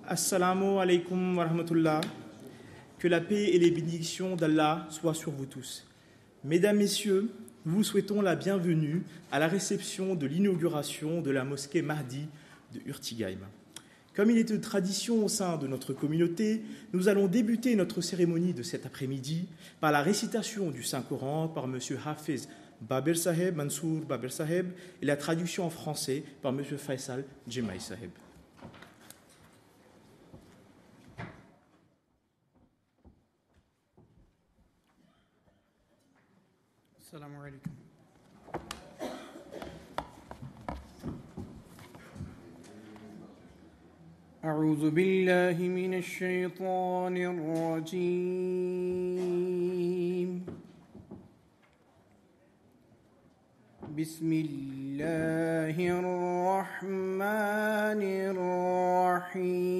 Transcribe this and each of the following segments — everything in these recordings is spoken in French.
Assalamu alaikum wa rahmatullah. Que la paix et les bénédictions d'Allah soient sur vous tous. Mesdames, Messieurs, nous vous souhaitons la bienvenue à la réception de l'inauguration de la mosquée Mahdi de Urtigaim. Comme il est de tradition au sein de notre communauté, nous allons débuter notre cérémonie de cet après-midi par la récitation du Saint-Coran par M. Hafiz Babir Saheb, Mansour Babir Saheb, et la traduction en français par M. Faisal Jemai Saheb. Assalamu alaikum. أعوذ بالله من الشيطان الرجيم. بسم الله الرحمن الرحيم.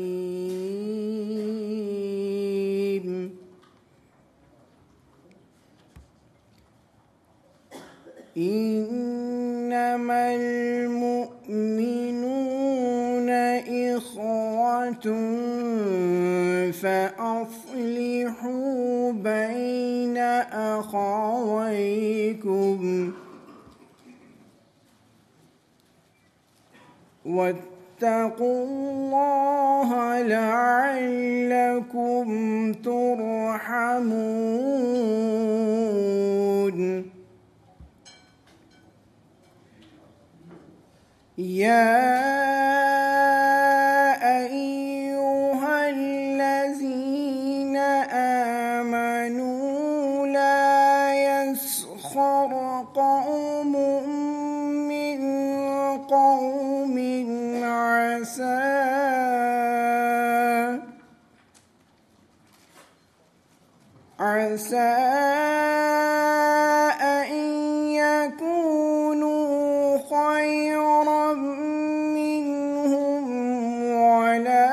إنما المؤمنون إخوة فأصلحوا بين أخويكم واتقوا الله لعلكم ترحمون. يا أيها الذين آمنوا لا يسخر قوم من قوم عسى أن يكونوا خيرا منهم ولا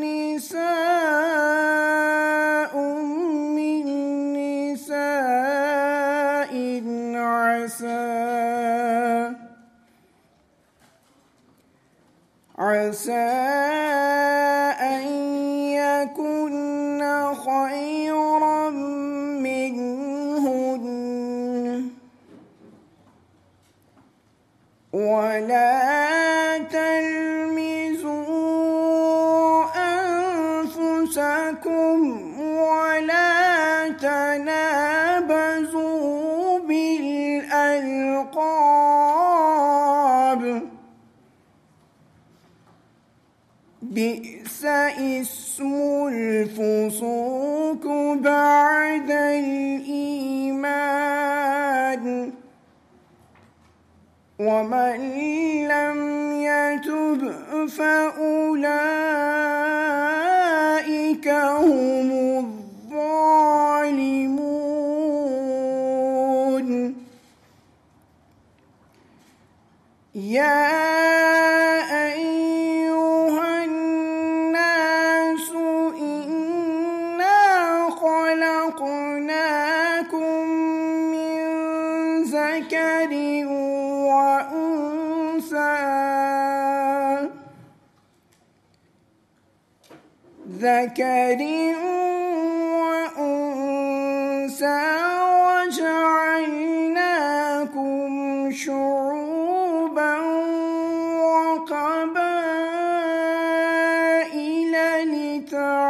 نساء من نساء عسى أن يكن خيرا منهن ولا تلمزوا أنفسكم ولا تنابزوا بالألقاب بئس اسم الفسوق بعد الإيمان ومن لم يتب فأولئك هم الظالمون. يا أيها الناس إنا خلقناكم من ذكر وأنثى وجعلناكم شعوبا وقبائل لتعارفوا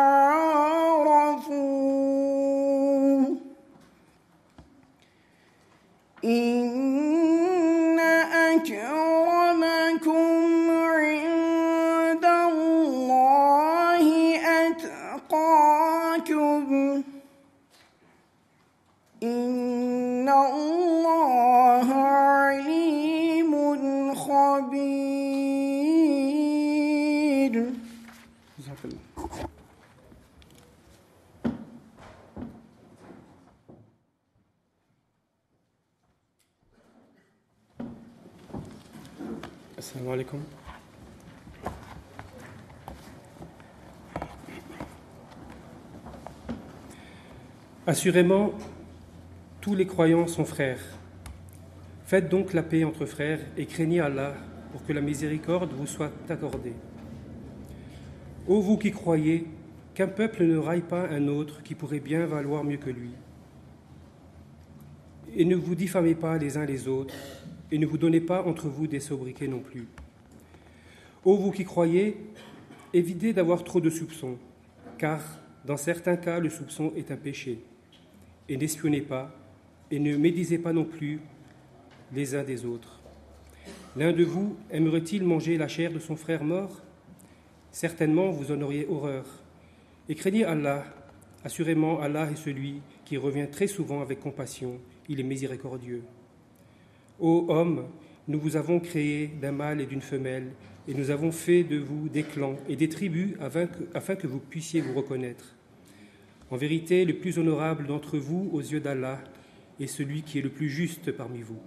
إن أكرمكم عند الله أتقاكم إن الله عليم خبير. Assalamu alaikum. Assurément, tous les croyants sont frères. Faites donc la paix entre frères et craignez Allah pour que la miséricorde vous soit accordée. Ô vous qui croyez qu'un peuple ne raille pas un autre qui pourrait bien valoir mieux que lui. Et ne vous diffamez pas les uns les autres, et ne vous donnez pas entre vous des sobriquets non plus. Ô vous qui croyez, évitez d'avoir trop de soupçons, car dans certains cas, le soupçon est un péché. Et n'espionnez pas, et ne médisez pas non plus les uns des autres. L'un de vous aimerait-il manger la chair de son frère mort? Certainement, vous en auriez horreur. Et craignez Allah. Assurément, Allah est celui qui revient très souvent avec compassion. Il est miséricordieux. Ô hommes, nous vous avons créé d'un mâle et d'une femelle, et nous avons fait de vous des clans et des tribus afin que vous puissiez vous reconnaître. En vérité, le plus honorable d'entre vous aux yeux d'Allah est celui qui est le plus juste parmi vous.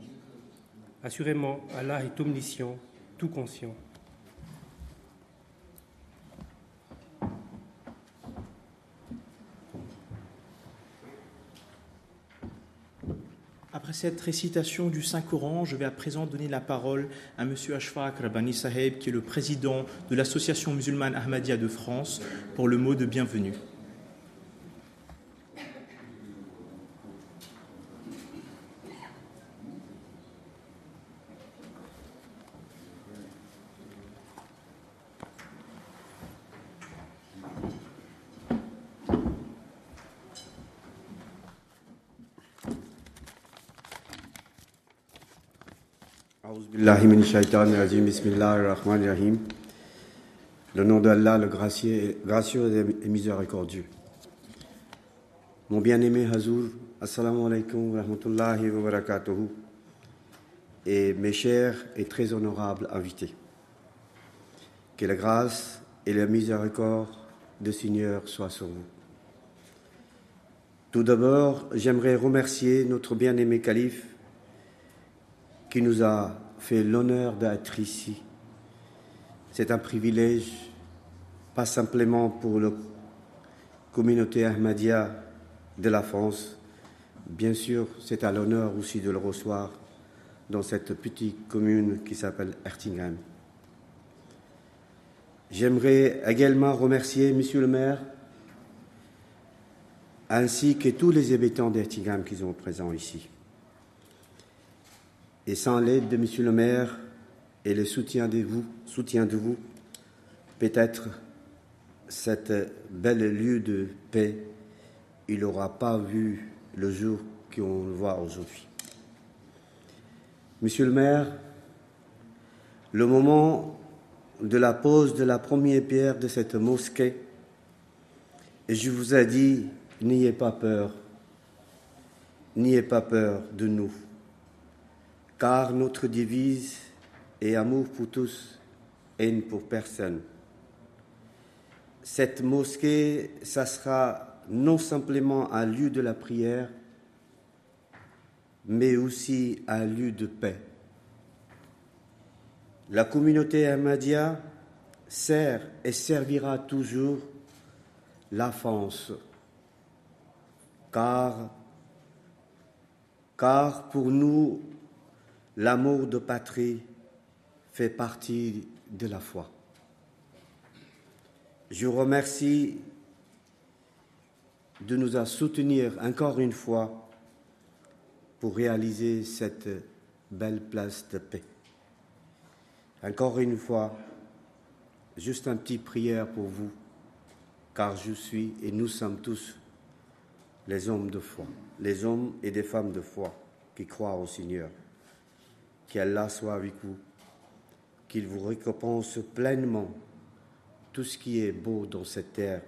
Assurément, Allah est omniscient, tout conscient. Après cette récitation du Saint-Coran, je vais à présent donner la parole à M. Ashfaq Rabbani Saheb, qui est le président de l'Association musulmane Ahmadiyya de France, pour le mot de bienvenue. Bismillahirrahmanirrahim. Le nom d'Allah, le gracieux et miséricordieux. Mon bien-aimé Hazour, assalamu alaikum wa rahmatullahi wa barakatuhu, et mes chers et très honorables invités. Que la grâce et la miséricorde du Seigneur soient sur vous. Tout d'abord, j'aimerais remercier notre bien-aimé calife qui nous a fait l'honneur d'être ici. C'est un privilège, pas simplement pour la communauté Ahmadiyya de la France. Bien sûr, c'est à l'honneur aussi de le recevoir dans cette petite commune qui s'appelle Ertingham. J'aimerais également remercier Monsieur le maire ainsi que tous les habitants d'Ertingham qui sont présents ici. Et sans l'aide de Monsieur le maire et le soutien de vous, peut-être cette belle lieu de paix, il n'aura pas vu le jour qu'on le voit aujourd'hui. Monsieur le maire, le moment de la pose de la première pierre de cette mosquée, et je vous ai dit, n'ayez pas peur de nous. Car notre devise est amour pour tous, haine pour personne. Cette mosquée, ça sera non simplement un lieu de la prière, mais aussi un lieu de paix. La communauté Ahmadiyya sert et servira toujours la France, car pour nous, l'amour de patrie fait partie de la foi. Je vous remercie de nous soutenir encore une fois pour réaliser cette belle place de paix. Encore une fois, juste une petite prière pour vous, car je suis et nous sommes tous les hommes de foi, les hommes et des femmes de foi qui croient au Seigneur. Qu'Allah soit avec vous, qu'il vous récompense pleinement tout ce qui est beau dans cette terre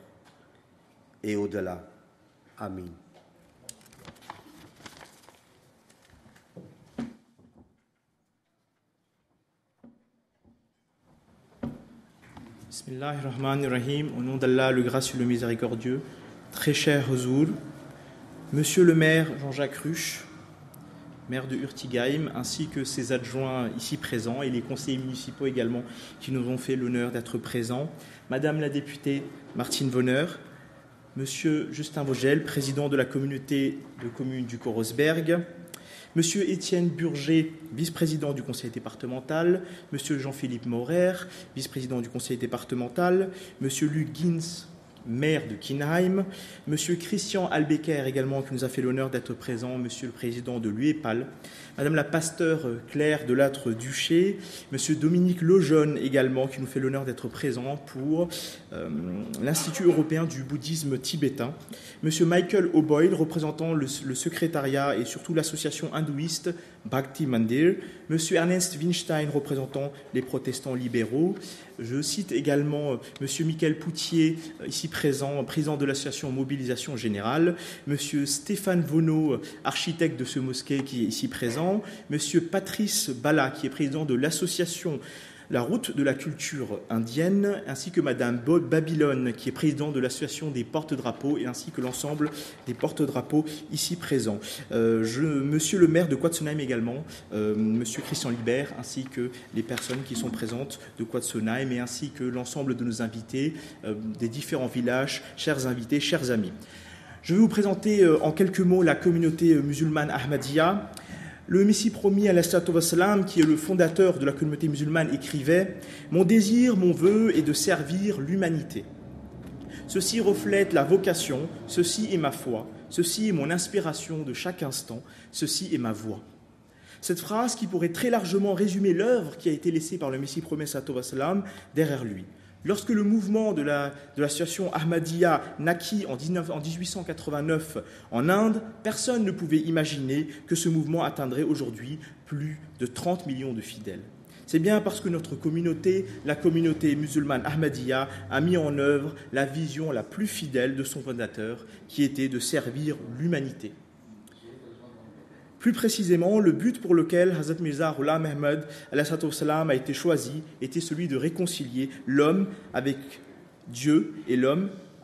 et au-delà. Amin. Bismillahirrahmanirrahim. Au nom d'Allah, le gracieux, le miséricordieux, très cher Huzour, Monsieur le maire Jean-Jacques Ruche, maire de Urtigaim, ainsi que ses adjoints ici présents et les conseillers municipaux également qui nous ont fait l'honneur d'être présents, Madame la députée Martine Vonner, Monsieur Justin Vogel, président de la communauté de communes du Corosberg, Monsieur Étienne Burger, vice-président du conseil départemental, Monsieur Jean-Philippe Maurer, vice-président du conseil départemental, Monsieur Luc Gins, maire de Kinheim, Monsieur Christian Albecker également, qui nous a fait l'honneur d'être présent, Monsieur le président de l'UEPAL, Madame la pasteure Claire Delattre-Duché, Monsieur Dominique Lejeune également, qui nous fait l'honneur d'être présent pour l'Institut européen du bouddhisme tibétain, Monsieur Michael O'Boyle, représentant le secrétariat et surtout l'association hindouiste Bhakti Mandir, Monsieur Ernest Winstein, représentant les protestants libéraux. Je cite également Monsieur Michael Poutier, ici présent, président de l'association Mobilisation Générale, Monsieur Stéphane Vonneau, architecte de ce mosquée qui est ici présent, Monsieur Patrice Bala, qui est président de l'association La Route de la Culture Indienne, ainsi que Madame Babylone, qui est présidente de l'association des porte-drapeaux, et ainsi que l'ensemble des porte-drapeaux ici présents. Monsieur le maire de Quatsenheim également, Monsieur Christian Libert, ainsi que les personnes qui sont présentes de Quatsenheim, et ainsi que l'ensemble de nos invités des différents villages, chers invités, chers amis. Je vais vous présenter en quelques mots la communauté musulmane Ahmadiyya. Le Messie promis alayhi salatu wassalam, qui est le fondateur de la communauté musulmane, écrivait « Mon désir, mon vœu est de servir l'humanité. Ceci reflète la vocation, ceci est ma foi, ceci est mon inspiration de chaque instant, ceci est ma voix. » Cette phrase qui pourrait très largement résumer l'œuvre qui a été laissée par le Messie promis alayhi salatu wassalam derrière lui. Lorsque le mouvement de l'association Ahmadiyya naquit en 1889 en Inde, personne ne pouvait imaginer que ce mouvement atteindrait aujourd'hui plus de 30 millions de fidèles. C'est bien parce que notre communauté, la communauté musulmane Ahmadiyya, a mis en œuvre la vision la plus fidèle de son fondateur, qui était de servir l'humanité. Plus précisément, le but pour lequel Hazrat Mirza Ghulam Ahmad a été choisi était celui de réconcilier l'homme avec Dieu et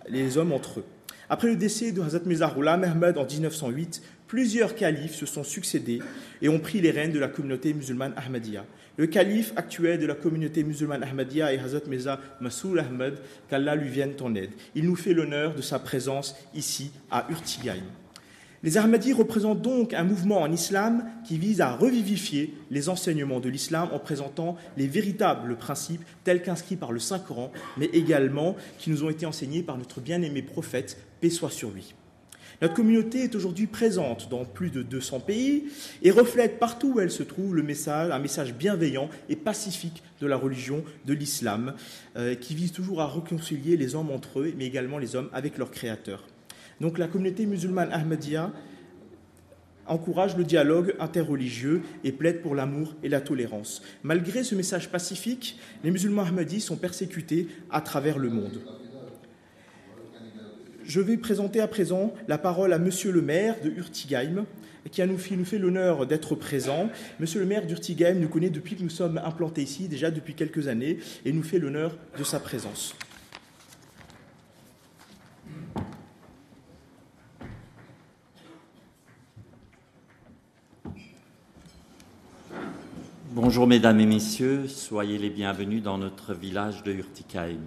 les hommes entre eux. Après le décès de Hazrat Mirza Ghulam Ahmad en 1908, plusieurs califes se sont succédés et ont pris les rênes de la communauté musulmane Ahmadiyya. Le calife actuel de la communauté musulmane Ahmadiyya est Hazrat Mirza Masroor Ahmad, qu'Allah lui vienne en aide. Il nous fait l'honneur de sa présence ici à Urtigaïn. Les Ahmadis représentent donc un mouvement en islam qui vise à revivifier les enseignements de l'islam en présentant les véritables principes tels qu'inscrits par le Saint-Coran, mais également qui nous ont été enseignés par notre bien-aimé prophète, paix soit sur lui. Notre communauté est aujourd'hui présente dans plus de 200 pays et reflète partout où elle se trouve un message bienveillant et pacifique de la religion de l'islam qui vise toujours à réconcilier les hommes entre eux, mais également les hommes avec leur créateur. Donc la communauté musulmane Ahmadiyya encourage le dialogue interreligieux et plaide pour l'amour et la tolérance. Malgré ce message pacifique, les musulmans ahmadis sont persécutés à travers le monde. Je vais présenter à présent la parole à Monsieur le maire de Urtigaïm, qui nous fait l'honneur d'être présent. Monsieur le maire d'Urtigaïm nous connaît depuis que nous sommes implantés ici, déjà depuis quelques années, et nous fait l'honneur de sa présence. Bonjour mesdames et messieurs, soyez les bienvenus dans notre village de Urtigaïm.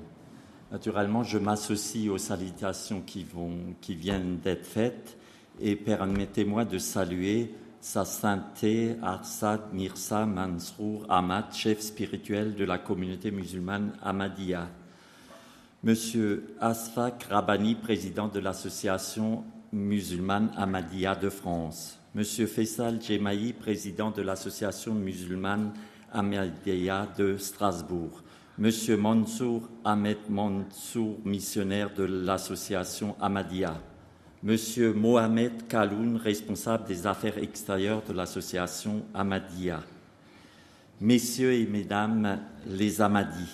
Naturellement, je m'associe aux salutations qui viennent d'être faites et permettez-moi de saluer Sa Sainteté Arsad Mirza Masroor Ahmad, chef spirituel de la communauté musulmane Ahmadiyya. Monsieur Asfaq Rabbani, président de l'association musulmane Ahmadiyya de France. Monsieur Faisal Jemaï, président de l'association musulmane Ahmadiyya de Strasbourg. Monsieur Mansour Ahmed Mansour, missionnaire de l'association Ahmadiyya. Monsieur Mohamed Kaloun, responsable des affaires extérieures de l'association Ahmadiyya. Messieurs et mesdames les Ahmadis,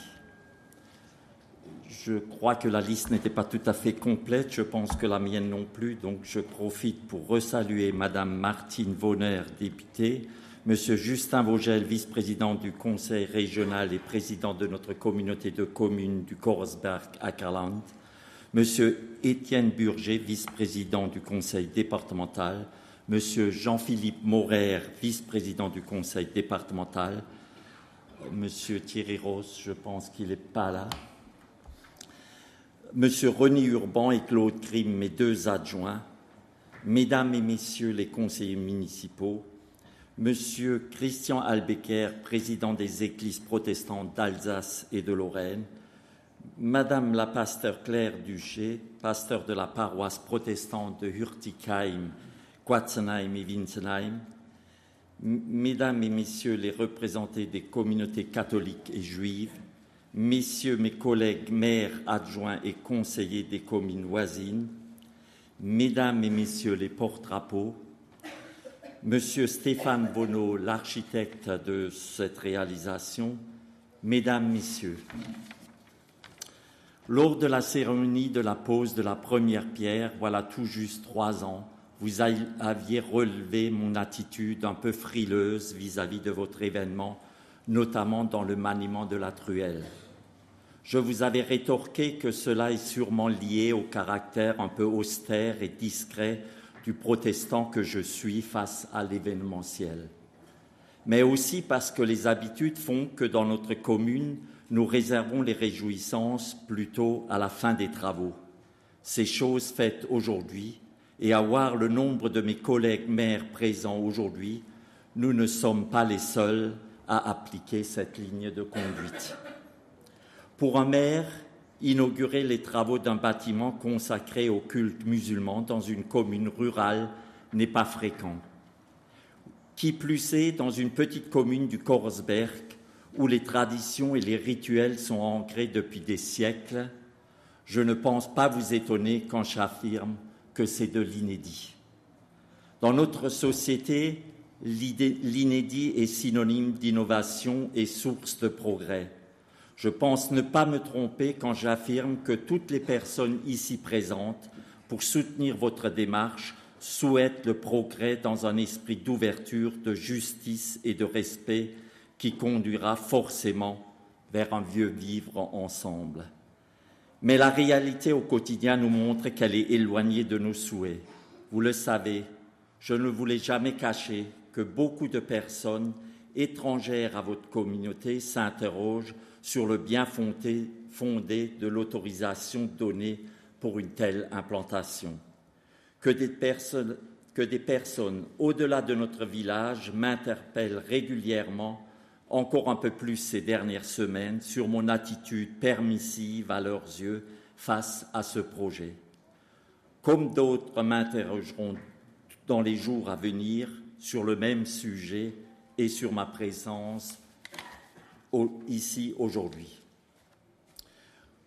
je crois que la liste n'était pas tout à fait complète, je pense que la mienne non plus, donc je profite pour resaluer Madame Martine Vonner, députée, Monsieur Justin Vogel, vice-président du conseil régional et président de notre communauté de communes du Korsberg-Ackerland, Monsieur Étienne Burger, vice-président du conseil départemental, Monsieur Jean-Philippe Maurer, vice-président du conseil départemental, Monsieur Thierry Ross, je pense qu'il n'est pas là, Monsieur René Urban et Claude Grimm, mes deux adjoints, Mesdames et Messieurs les conseillers municipaux, Monsieur Christian Albecker, président des Églises protestantes d'Alsace et de Lorraine, Madame la pasteur Claire Duché, pasteur de la paroisse protestante de Hürtigheim, Quatzenheim et Winsenheim, Mesdames et Messieurs les représentés des communautés catholiques et juives, Messieurs mes collègues maires adjoints et conseillers des communes voisines, Mesdames et Messieurs les porte-drapeaux, Monsieur Stéphane Bonneau, l'architecte de cette réalisation, Mesdames, Messieurs, lors de la cérémonie de la pose de la première pierre, voilà tout juste 3 ans, vous aviez relevé mon attitude un peu frileuse vis-à-vis de votre événement, notamment dans le maniement de la truelle. Je vous avais rétorqué que cela est sûrement lié au caractère un peu austère et discret du protestant que je suis face à l'événementiel. Mais aussi parce que les habitudes font que dans notre commune, nous réservons les réjouissances plutôt à la fin des travaux. Ces choses faites aujourd'hui, et à voir le nombre de mes collègues maires présents aujourd'hui, nous ne sommes pas les seuls à appliquer cette ligne de conduite. Pour un maire, inaugurer les travaux d'un bâtiment consacré au culte musulman dans une commune rurale n'est pas fréquent. Qui plus est, dans une petite commune du Korsberg, où les traditions et les rituels sont ancrés depuis des siècles, je ne pense pas vous étonner quand j'affirme que c'est de l'inédit. Dans notre société, l'inédit est synonyme d'innovation et source de progrès. Je pense ne pas me tromper quand j'affirme que toutes les personnes ici présentes, pour soutenir votre démarche, souhaitent le progrès dans un esprit d'ouverture, de justice et de respect qui conduira forcément vers un vieux vivre ensemble. Mais la réalité au quotidien nous montre qu'elle est éloignée de nos souhaits. Vous le savez, je ne vous l'ai jamais caché que beaucoup de personnes étrangères à votre communauté s'interrogent sur le bien fondé de l'autorisation donnée pour une telle implantation. Que des personnes au-delà de notre village m'interpellent régulièrement, encore un peu plus ces dernières semaines, sur mon attitude permissive à leurs yeux face à ce projet. Comme d'autres m'interrogeront dans les jours à venir sur le même sujet et sur ma présence ici aujourd'hui.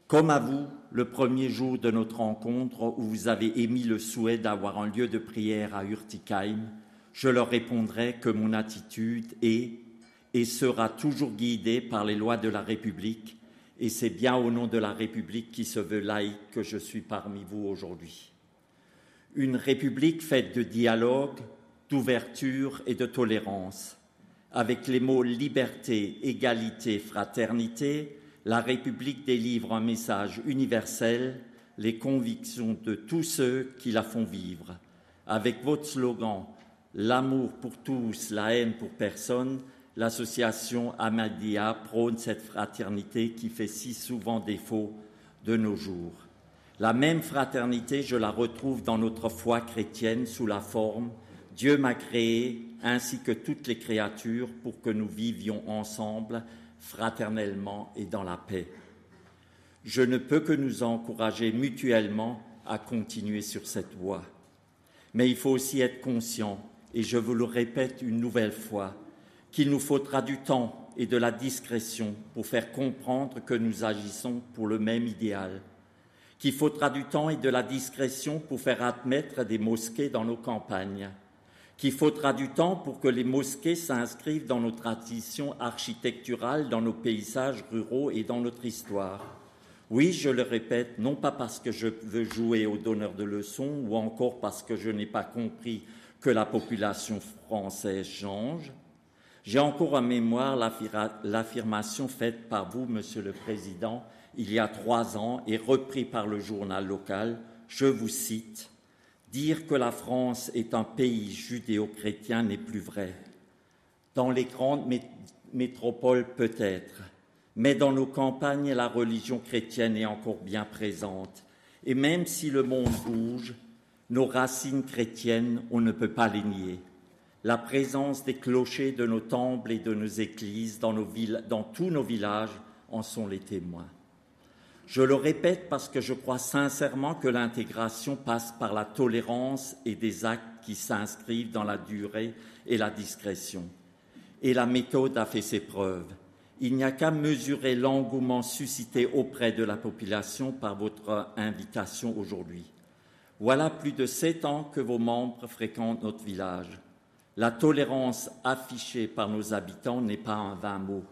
Comme à vous, le premier jour de notre rencontre où vous avez émis le souhait d'avoir un lieu de prière à Hürtigheim, je leur répondrai que mon attitude est et sera toujours guidée par les lois de la République, et c'est bien au nom de la République qui se veut laïque que je suis parmi vous aujourd'hui. Une République faite de dialogue, d'ouverture et de tolérance. Avec les mots liberté, égalité, fraternité, la République délivre un message universel, les convictions de tous ceux qui la font vivre. Avec votre slogan « L'amour pour tous, la haine pour personne », l'association Ahmadiyya prône cette fraternité qui fait si souvent défaut de nos jours. La même fraternité, je la retrouve dans notre foi chrétienne sous la forme « Dieu m'a créé ainsi que toutes les créatures pour que nous vivions ensemble fraternellement et dans la paix ». Je ne peux que nous encourager mutuellement à continuer sur cette voie. Mais il faut aussi être conscient, et je vous le répète une nouvelle fois, qu'il nous faudra du temps et de la discrétion pour faire comprendre que nous agissons pour le même idéal, qu'il faudra du temps et de la discrétion pour faire admettre des mosquées dans nos campagnes, qu'il faudra du temps pour que les mosquées s'inscrivent dans nos traditions architecturales, dans nos paysages ruraux et dans notre histoire. Oui, je le répète, non pas parce que je veux jouer au donneur de leçons ou encore parce que je n'ai pas compris que la population française change. J'ai encore en mémoire l'affirmation faite par vous, Monsieur le Président, il y a 3 ans et repris par le journal local. Je vous cite, « Dire que la France est un pays judéo-chrétien n'est plus vrai. Dans les grandes métropoles peut-être, mais dans nos campagnes, la religion chrétienne est encore bien présente. Et même si le monde bouge, nos racines chrétiennes, on ne peut pas les nier. La présence des clochers de nos temples et de nos églises dans tous nos villages en sont les témoins. Je le répète parce que je crois sincèrement que l'intégration passe par la tolérance et des actes qui s'inscrivent dans la durée et la discrétion. Et la méthode a fait ses preuves. Il n'y a qu'à mesurer l'engouement suscité auprès de la population par votre invitation aujourd'hui. Voilà plus de 7 ans que vos membres fréquentent notre village. La tolérance affichée par nos habitants n'est pas un vain mot.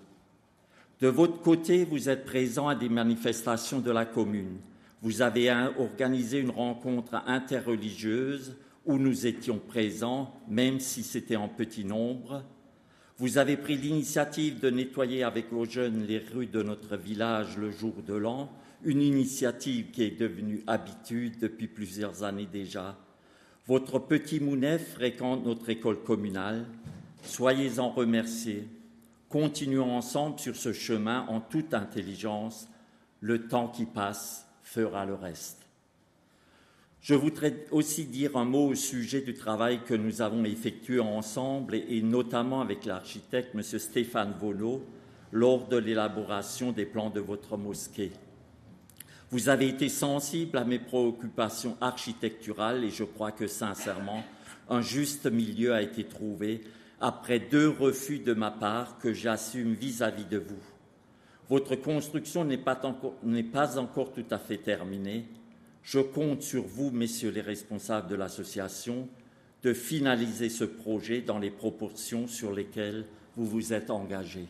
De votre côté, vous êtes présents à des manifestations de la commune. Vous avez organisé une rencontre interreligieuse où nous étions présents, même si c'était en petit nombre. Vous avez pris l'initiative de nettoyer avec vos jeunes les rues de notre village le jour de l'an, une initiative qui est devenue habitude depuis plusieurs années déjà. Votre petit Mounef fréquente notre école communale. Soyez-en remerciés. Continuons ensemble sur ce chemin en toute intelligence. Le temps qui passe fera le reste. Je voudrais aussi dire un mot au sujet du travail que nous avons effectué ensemble et notamment avec l'architecte M. Stéphane Vonneau lors de l'élaboration des plans de votre mosquée. Vous avez été sensible à mes préoccupations architecturales et je crois que sincèrement, un juste milieu a été trouvé après 2 refus de ma part que j'assume vis-à-vis de vous. Votre construction n'est pas encore tout à fait terminée. Je compte sur vous, messieurs les responsables de l'association, de finaliser ce projet dans les proportions sur lesquelles vous vous êtes engagés.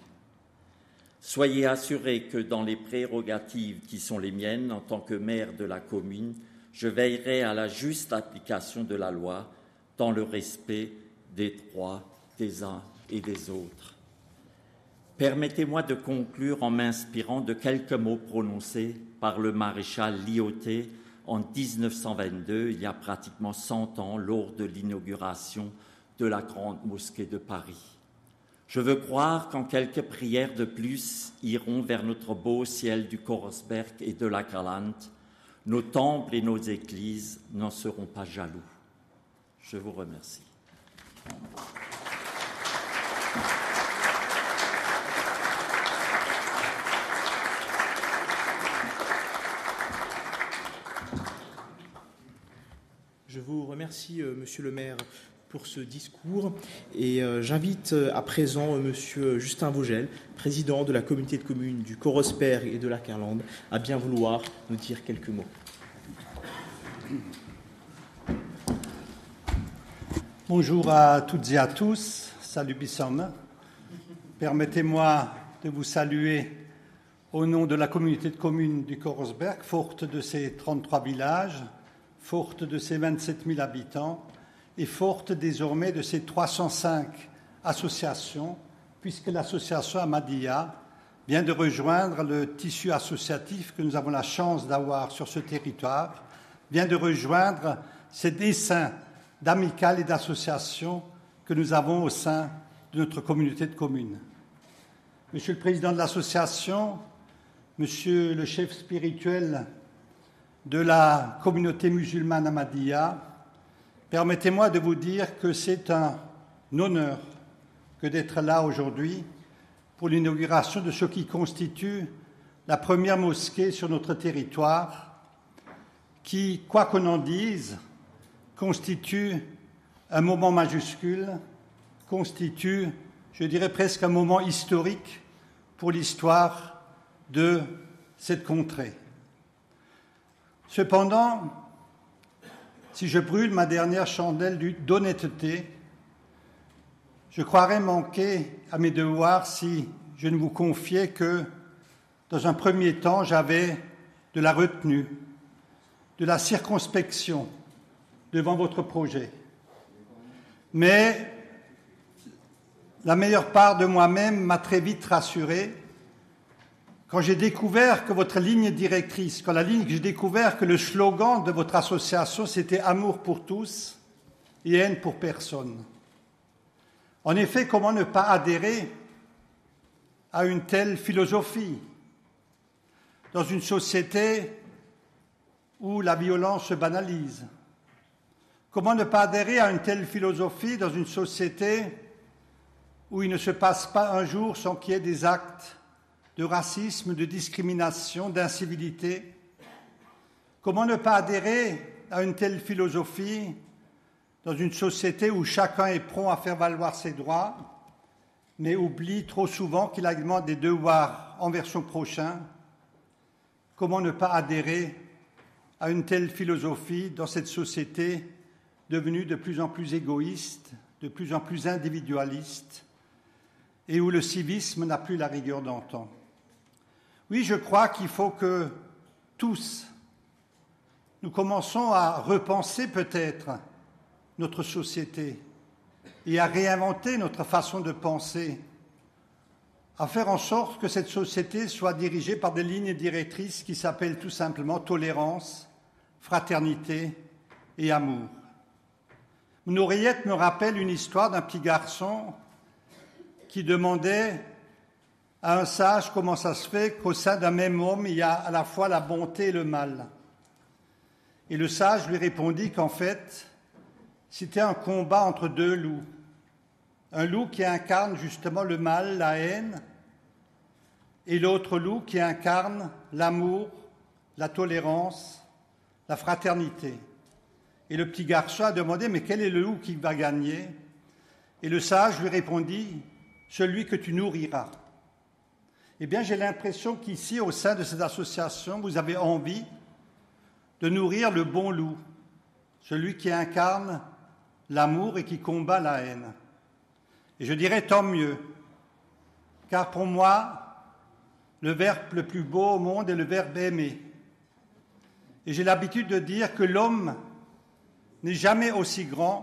Soyez assurés que dans les prérogatives qui sont les miennes en tant que maire de la commune, je veillerai à la juste application de la loi dans le respect des droits des uns et des autres. Permettez-moi de conclure en m'inspirant de quelques mots prononcés par le maréchal Lyautey en 1922, il y a pratiquement 100 ans, lors de l'inauguration de la Grande Mosquée de Paris. Je veux croire qu'en quelques prières de plus iront vers notre beau ciel du Korosberg et de l'Ackerland, nos temples et nos églises n'en seront pas jaloux. Je vous remercie. Je vous remercie, Monsieur le maire, pour ce discours et j'invite à présent Monsieur Justin Vogel, président de la communauté de communes du Korosberg et de l'Ackerland, à bien vouloir nous dire quelques mots. Bonjour à toutes et à tous, salut Bissom. Permettez-moi de vous saluer au nom de la communauté de communes du Korosberg, forte de ses 33 villages, forte de ses 27 000 habitants et forte désormais de ses 305 associations, puisque l'association Ahmadiyya vient de rejoindre le tissu associatif que nous avons la chance d'avoir sur ce territoire, vient de rejoindre ces dessins d'amicales et d'associations que nous avons au sein de notre communauté de communes. Monsieur le président de l'association, monsieur le chef spirituel de la communauté musulmane Ahmadiyya, permettez-moi de vous dire que c'est un honneur que d'être là aujourd'hui pour l'inauguration de ce qui constitue la première mosquée sur notre territoire, qui, quoi qu'on en dise, constitue un moment majuscule, constitue, je dirais presque un moment historique pour l'histoire de cette contrée. Cependant, si je brûle ma dernière chandelle d'honnêteté, je croirais manquer à mes devoirs si je ne vous confiais que, dans un premier temps, j'avais de la retenue, de la circonspection devant votre projet. Mais la meilleure part de moi-même m'a très vite rassuré quand j'ai découvert que votre ligne directrice, quand j'ai découvert que le slogan de votre association, c'était « Amour pour tous et haine pour personne ». En effet, comment ne pas adhérer à une telle philosophie dans une société où la violence se banalise, Comment ne pas adhérer à une telle philosophie dans une société où il ne se passe pas un jour sans qu'il y ait des actes de racisme, de discrimination, d'incivilité? Comment ne pas adhérer à une telle philosophie dans une société où chacun est prompt à faire valoir ses droits, mais oublie trop souvent qu'il a également des devoirs envers son prochain? Comment ne pas adhérer à une telle philosophie dans cette société devenue de plus en plus égoïste, de plus en plus individualiste, et où le civisme n'a plus la rigueur d'antan? Oui, je crois qu'il faut que tous, nous commençons à repenser peut-être notre société et à réinventer notre façon de penser, à faire en sorte que cette société soit dirigée par des lignes directrices qui s'appellent tout simplement tolérance, fraternité et amour. Mon oreillette me rappelle une histoire d'un petit garçon qui demandait à un sage comment ça se fait qu'au sein d'un même homme, il y a à la fois la bonté et le mal. Et le sage lui répondit qu'en fait, c'était un combat entre deux loups. Un loup qui incarne justement le mal, la haine, et l'autre loup qui incarne l'amour, la tolérance, la fraternité. Et le petit garçon a demandé « Mais quel est le loup qui va gagner ?» Et le sage lui répondit « Celui que tu nourriras. » Eh bien, j'ai l'impression qu'ici, au sein de cette association, vous avez envie de nourrir le bon loup, celui qui incarne l'amour et qui combat la haine. Et je dirais tant mieux, car pour moi, le verbe le plus beau au monde est le verbe aimer. Et j'ai l'habitude de dire que l'homme n'est jamais aussi grand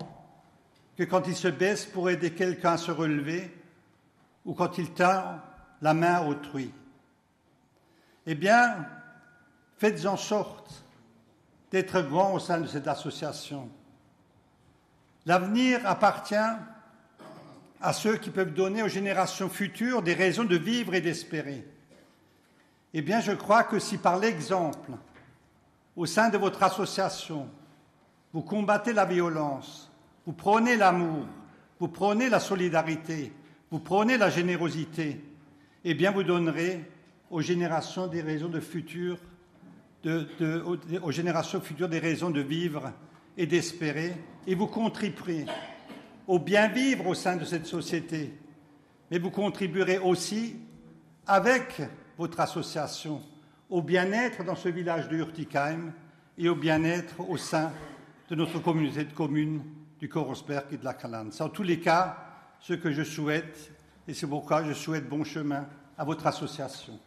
que quand il se baisse pour aider quelqu'un à se relever ou quand il tend la main à autrui. Eh bien, faites en sorte d'être grand au sein de cette association. L'avenir appartient à ceux qui peuvent donner aux générations futures des raisons de vivre et d'espérer. Eh bien, je crois que si par l'exemple, au sein de votre association, vous combattez la violence, vous prônez l'amour, vous prônez la solidarité, vous prônez la générosité, eh bien, vous donnerez aux générations des raisons de futur, aux générations futures des raisons de vivre et d'espérer, et vous contribuerez au bien-vivre au sein de cette société, mais vous contribuerez aussi, avec votre association, au bien-être dans ce village de Hurtigheim et au bien-être au sein de notre communauté de communes du Korosberg et de la Calande. C'est en tous les cas ce que je souhaite, et c'est pourquoi je souhaite bon chemin à votre association.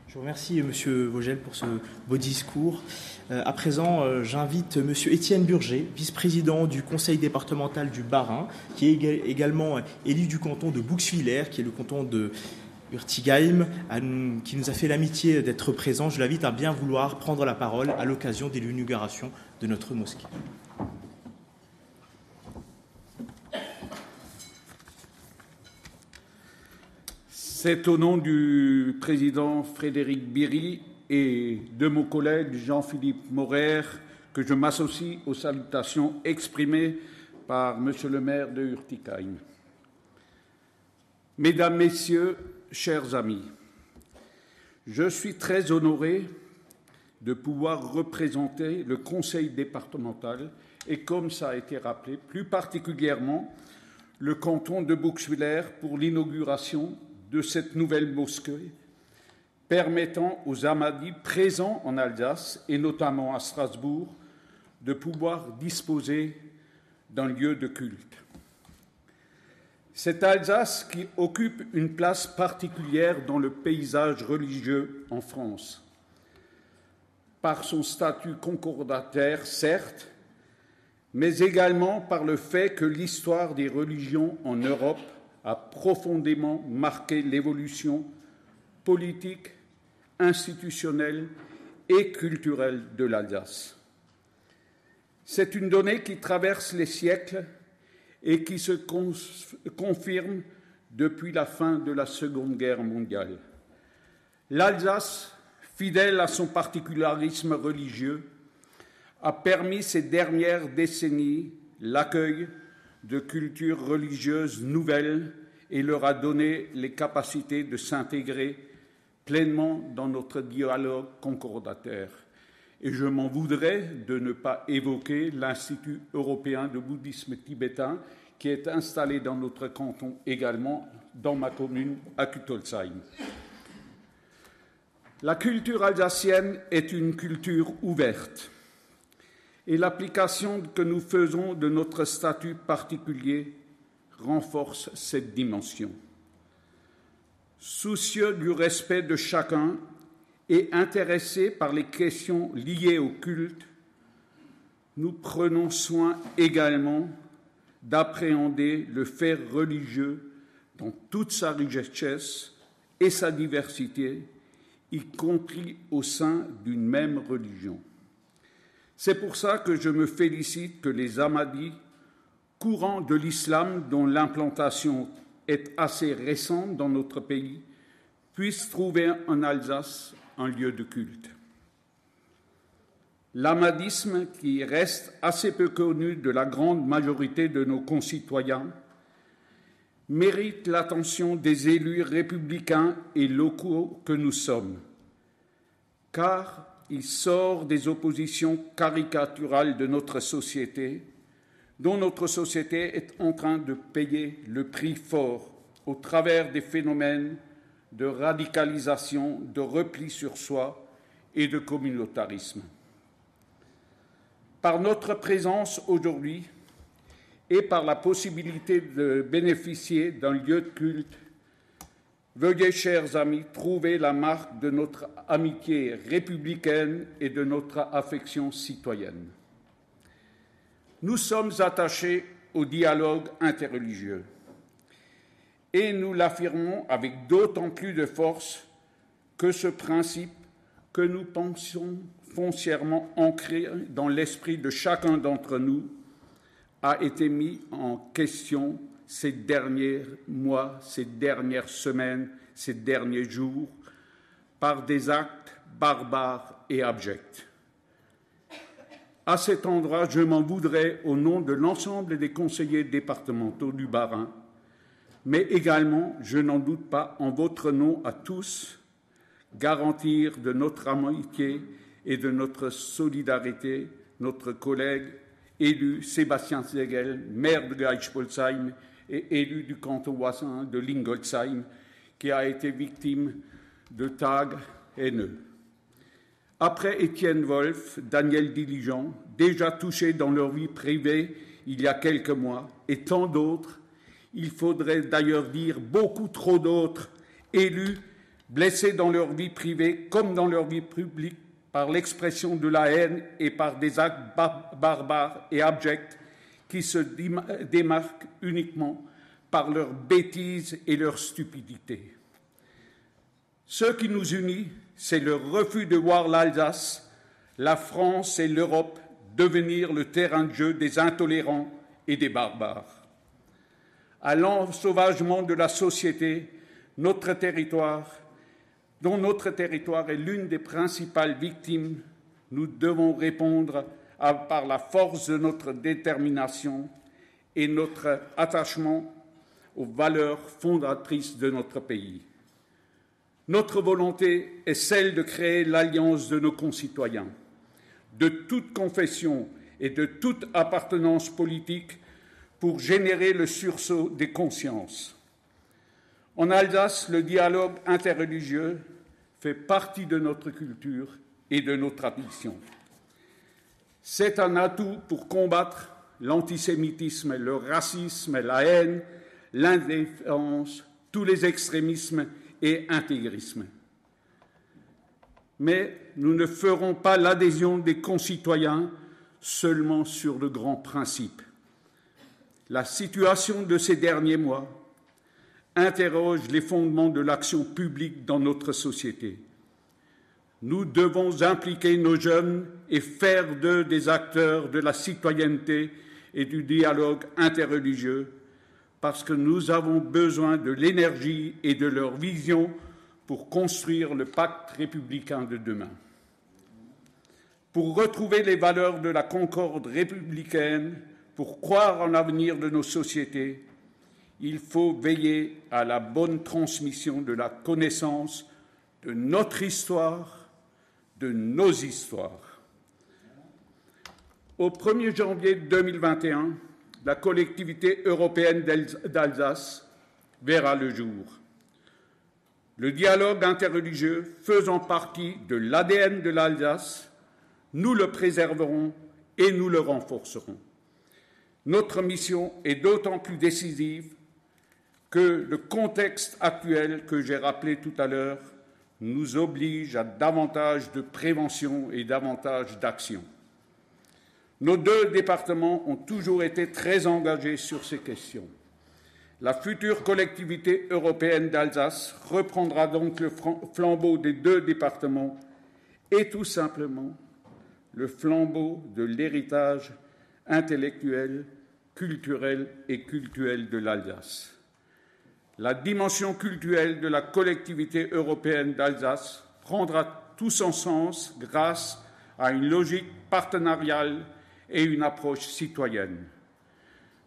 Je vous remercie, Monsieur Vogel, pour ce beau discours. À présent, j'invite Monsieur Étienne Burger, vice-président du conseil départemental du Bas-Rhin, qui est également élu du canton de Bouxwiller, qui est le canton de Hurtigheim, qui nous a fait l'amitié d'être présent. Je l'invite à bien vouloir prendre la parole à l'occasion de l'inauguration de notre mosquée. C'est au nom du président Frédéric Biry et de mon collègue Jean-Philippe Maurer que je m'associe aux salutations exprimées par Monsieur le maire de Hurtigheim. Mesdames, Messieurs, chers amis, je suis très honoré de pouvoir représenter le conseil départemental et, comme ça a été rappelé, plus particulièrement le canton de Bouxwiller pour l'inauguration de cette nouvelle mosquée permettant aux Ahmadis présents en Alsace et notamment à Strasbourg de pouvoir disposer d'un lieu de culte. Cette Alsace qui occupe une place particulière dans le paysage religieux en France, par son statut concordataire, certes, mais également par le fait que l'histoire des religions en Europe a profondément marqué l'évolution politique, institutionnelle et culturelle de l'Alsace. C'est une donnée qui traverse les siècles et qui se confirme depuis la fin de la Seconde Guerre mondiale. L'Alsace, fidèle à son particularisme religieux, a permis ces dernières décennies l'accueil de cultures religieuses nouvelles et leur a donné les capacités de s'intégrer pleinement dans notre dialogue concordataire. Et je m'en voudrais de ne pas évoquer l'Institut européen de bouddhisme tibétain qui est installé dans notre canton également, dans ma commune, à Kuttolsheim. La culture alsacienne est une culture ouverte et l'application que nous faisons de notre statut particulier renforce cette dimension. Soucieux du respect de chacun et intéressés par les questions liées au culte, nous prenons soin également d'appréhender le fait religieux dans toute sa richesse et sa diversité, y compris au sein d'une même religion. C'est pour ça que je me félicite que les Ahmadis, courant de l'islam dont l'implantation est assez récente dans notre pays, puissent trouver en Alsace un lieu de culte. L'ahmadisme, qui reste assez peu connu de la grande majorité de nos concitoyens, mérite l'attention des élus républicains et locaux que nous sommes, car il sort des oppositions caricaturales de notre société, dont notre société est en train de payer le prix fort au travers des phénomènes de radicalisation, de repli sur soi et de communautarisme. Par notre présence aujourd'hui et par la possibilité de bénéficier d'un lieu de culte, veuillez, chers amis, trouver la marque de notre amitié républicaine et de notre affection citoyenne. Nous sommes attachés au dialogue interreligieux et nous l'affirmons avec d'autant plus de force que ce principe que nous pensons foncièrement ancré dans l'esprit de chacun d'entre nous a été mis en question ces derniers mois, ces dernières semaines, ces derniers jours, par des actes barbares et abjects. À cet endroit, je m'en voudrais au nom de l'ensemble des conseillers départementaux du Bas-Rhin, mais également, je n'en doute pas, en votre nom à tous, garantir de notre amitié et de notre solidarité notre collègue élu Sébastien Zegel, maire de Geispolsheim et élu du canton voisin de Lingolsheim, qui a été victime de tags haineux. Après Étienne Wolf, Daniel Diligent, déjà touchés dans leur vie privée il y a quelques mois, et tant d'autres, il faudrait d'ailleurs dire beaucoup trop d'autres, élus blessés dans leur vie privée comme dans leur vie publique par l'expression de la haine et par des actes barbares et abjects qui se démarquent uniquement par leur bêtise et leur stupidité. Ce qui nous unit, c'est le refus de voir l'Alsace, la France et l'Europe devenir le terrain de jeu des intolérants et des barbares. À l'ensauvagement de la société, dont notre territoire est l'une des principales victimes, nous devons répondre par la force de notre détermination et notre attachement aux valeurs fondatrices de notre pays. Notre volonté est celle de créer l'alliance de nos concitoyens, de toute confession et de toute appartenance politique pour générer le sursaut des consciences. En Alsace, le dialogue interreligieux fait partie de notre culture et de nos traditions. C'est un atout pour combattre l'antisémitisme, le racisme, la haine, l'indifférence, tous les extrémismes et intégrismes. Mais nous ne ferons pas l'adhésion des concitoyens seulement sur de grands principes. La situation de ces derniers mois interroge les fondements de l'action publique dans notre société. Nous devons impliquer nos jeunes et faire d'eux des acteurs de la citoyenneté et du dialogue interreligieux, parce que nous avons besoin de l'énergie et de leur vision pour construire le pacte républicain de demain. Pour retrouver les valeurs de la concorde républicaine, pour croire en l'avenir de nos sociétés, il faut veiller à la bonne transmission de la connaissance de notre histoire, de nos histoires. Au 1er janvier 2021, la collectivité européenne d'Alsace verra le jour. Le dialogue interreligieux faisant partie de l'ADN de l'Alsace, nous le préserverons et nous le renforcerons. Notre mission est d'autant plus décisive que le contexte actuel que j'ai rappelé tout à l'heure nous oblige à davantage de prévention et davantage d'action. Nos 2 départements ont toujours été très engagés sur ces questions. La future collectivité européenne d'Alsace reprendra donc le flambeau des 2 départements et tout simplement le flambeau de l'héritage intellectuel, culturel et cultuel de l'Alsace. La dimension culturelle de la collectivité européenne d'Alsace prendra tout son sens grâce à une logique partenariale et une approche citoyenne.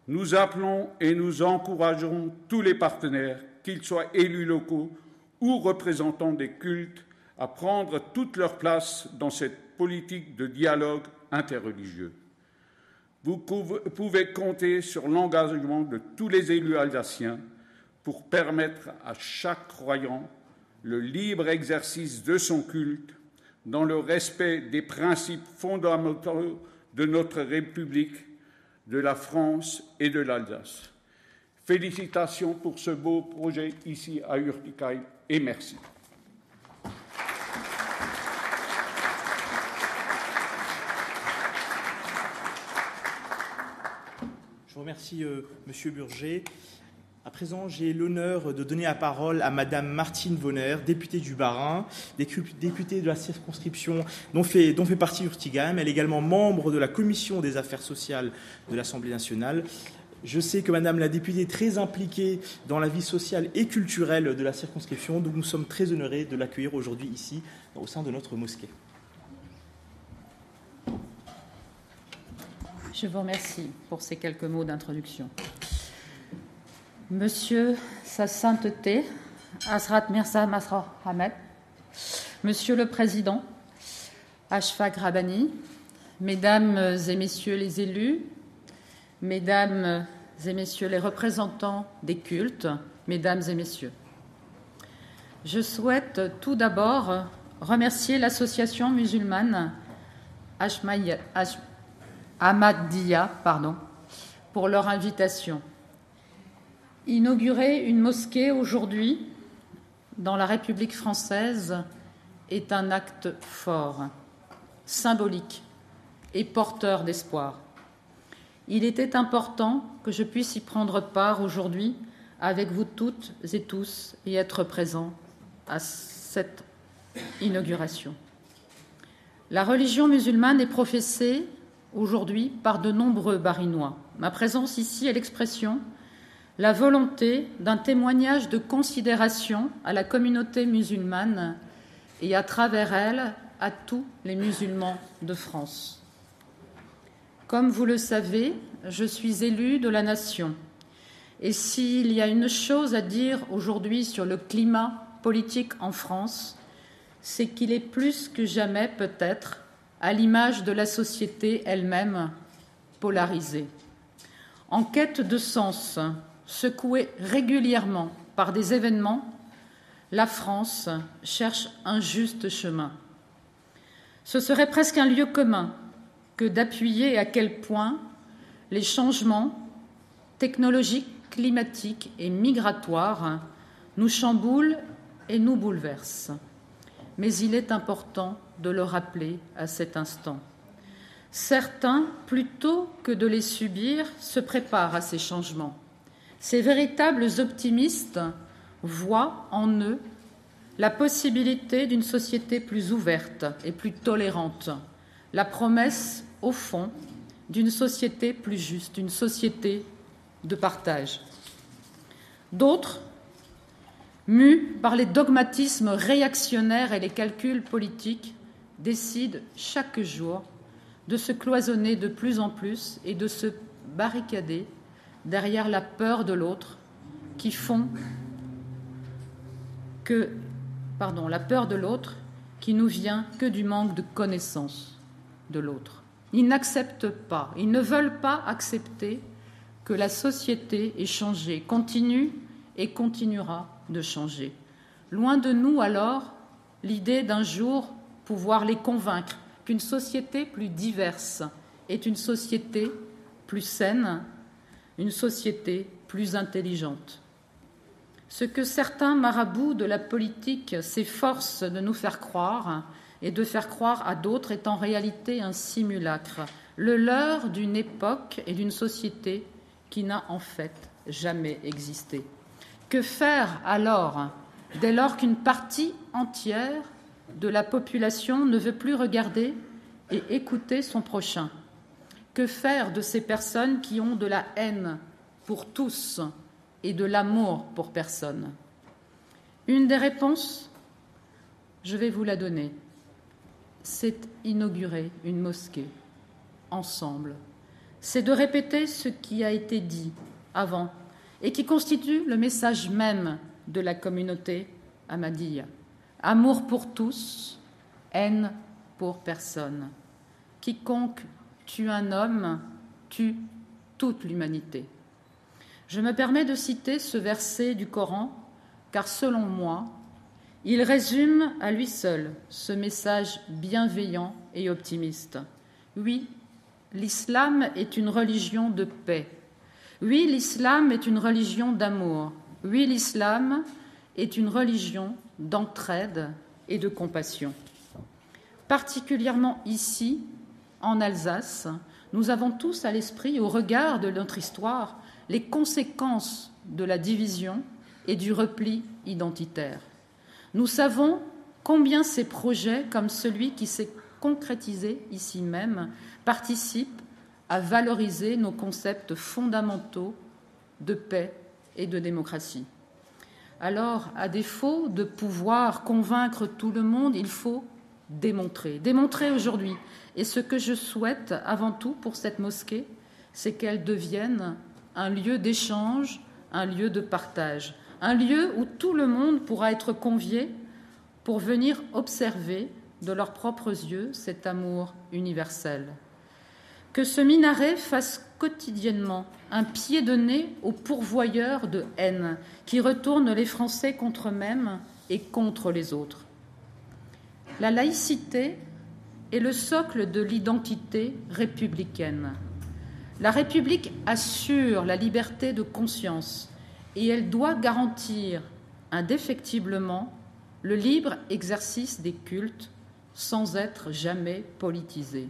Nous appelons et nous encouragerons tous les partenaires, qu'ils soient élus locaux ou représentants des cultes, à prendre toute leur place dans cette politique de dialogue interreligieux. Vous pouvez compter sur l'engagement de tous les élus alsaciens pour permettre à chaque croyant le libre exercice de son culte dans le respect des principes fondamentaux de notre République, de la France et de l'Alsace. Félicitations pour ce beau projet ici à Urtigheim et merci. Je vous remercie, Monsieur Burger. À présent, j'ai l'honneur de donner la parole à Madame Martine Vonner, députée du Bas-Rhin, députée de la circonscription dont fait partie Urtigheim. Elle est également membre de la Commission des affaires sociales de l'Assemblée nationale. Je sais que Madame la députée est très impliquée dans la vie sociale et culturelle de la circonscription, donc nous sommes très honorés de l'accueillir aujourd'hui ici, au sein de notre mosquée. Je vous remercie pour ces quelques mots d'introduction. Monsieur, Sa Sainteté, Hazrat Mirza Masroor Ahmed, Monsieur le Président, Ashfaq Rabbani, Mesdames et Messieurs les élus, Mesdames et Messieurs les représentants des cultes, Mesdames et Messieurs. Je souhaite tout d'abord remercier l'association musulmane Ahmadiyya pour leur invitation. Inaugurer une mosquée aujourd'hui dans la République française est un acte fort, symbolique et porteur d'espoir. Il était important que je puisse y prendre part aujourd'hui avec vous toutes et tous et être présent à cette inauguration. La religion musulmane est professée aujourd'hui par de nombreux Barinois. Ma présence ici est l'expression la volonté d'un témoignage de considération à la communauté musulmane et à travers elle à tous les musulmans de France. Comme vous le savez, je suis élue de la nation. Et s'il y a une chose à dire aujourd'hui sur le climat politique en France, c'est qu'il est plus que jamais peut-être à l'image de la société elle-même polarisée. En quête de sens, secouée régulièrement par des événements, la France cherche un juste chemin. Ce serait presque un lieu commun que d'appuyer à quel point les changements technologiques, climatiques et migratoires nous chamboulent et nous bouleversent. Mais il est important de le rappeler à cet instant. Certains, plutôt que de les subir, se préparent à ces changements. Ces véritables optimistes voient en eux la possibilité d'une société plus ouverte et plus tolérante, la promesse, au fond, d'une société plus juste, une société de partage. D'autres, mus par les dogmatismes réactionnaires et les calculs politiques, décident chaque jour de se cloisonner de plus en plus et de se barricader derrière la peur de l'autre, qui font que, la peur de l'autre qui nous vient que du manque de connaissance de l'autre. Ils n'acceptent pas, ils ne veulent pas accepter que la société ait changé, continue et continuera de changer. Loin de nous alors l'idée d'un jour pouvoir les convaincre qu'une société plus diverse est une société plus saine, une société plus intelligente. Ce que certains marabouts de la politique s'efforcent de nous faire croire et de faire croire à d'autres est en réalité un simulacre, le leurre d'une époque et d'une société qui n'a en fait jamais existé. Que faire alors, dès lors qu'une partie entière de la population ne veut plus regarder et écouter son prochain? Que faire de ces personnes qui ont de la haine pour tous et de l'amour pour personne? Une des réponses, je vais vous la donner, c'est inaugurer une mosquée ensemble. C'est de répéter ce qui a été dit avant et qui constitue le message même de la communauté ahmadiyya. Amour pour tous, haine pour personne. Quiconque tue un homme tue toute l'humanité. Je me permets de citer ce verset du Coran, car selon moi, il résume à lui seul ce message bienveillant et optimiste. Oui, l'islam est une religion de paix. Oui, l'islam est une religion d'amour. Oui, l'islam est une religion d'entraide et de compassion. Particulièrement ici, en Alsace, nous avons tous à l'esprit, au regard de notre histoire, les conséquences de la division et du repli identitaire. Nous savons combien ces projets, comme celui qui s'est concrétisé ici même, participent à valoriser nos concepts fondamentaux de paix et de démocratie. Alors, à défaut de pouvoir convaincre tout le monde, il faut démontrer aujourd'hui. Et ce que je souhaite avant tout pour cette mosquée, c'est qu'elle devienne un lieu d'échange, un lieu de partage, un lieu où tout le monde pourra être convié pour venir observer de leurs propres yeux cet amour universel. Que ce minaret fasse quotidiennement un pied de nez aux pourvoyeurs de haine qui retournent les Français contre eux-mêmes et contre les autres. La laïcité est le socle de l'identité républicaine. La République assure la liberté de conscience et elle doit garantir indéfectiblement le libre exercice des cultes sans être jamais politisé.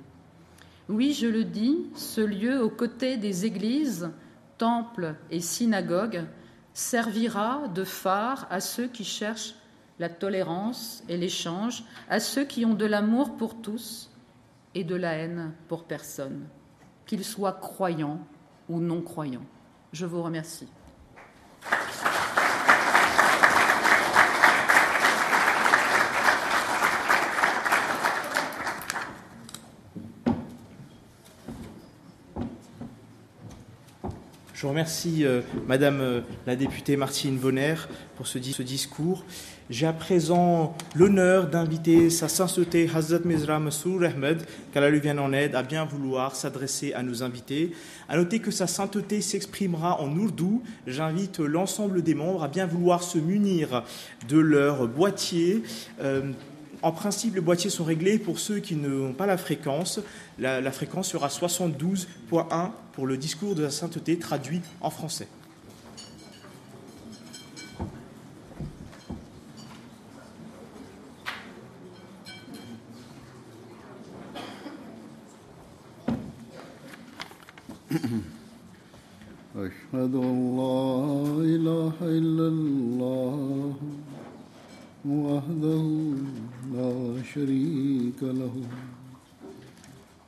Oui, je le dis, ce lieu aux côtés des églises, temples et synagogues servira de phare à ceux qui cherchent la tolérance et l'échange, à ceux qui ont de l'amour pour tous et de la haine pour personne, qu'ils soient croyants ou non croyants. Je vous remercie. Je vous remercie, Madame la députée Martine Bonner, pour ce discours. J'ai à présent l'honneur d'inviter Sa Sainteté Hazrat Mirza Masroor Ahmed, qu'Allah lui vienne en aide, à bien vouloir s'adresser à nos invités. À noter que Sa Sainteté s'exprimera en ourdou. J'invite l'ensemble des membres à bien vouloir se munir de leur boîtier. En principe, les boîtiers sont réglés pour ceux qui n'ont pas la fréquence. La fréquence sera 72.1 pour le discours de la sainteté traduit en français. أشهد أن لا إله إلا الله وحده لا شريك له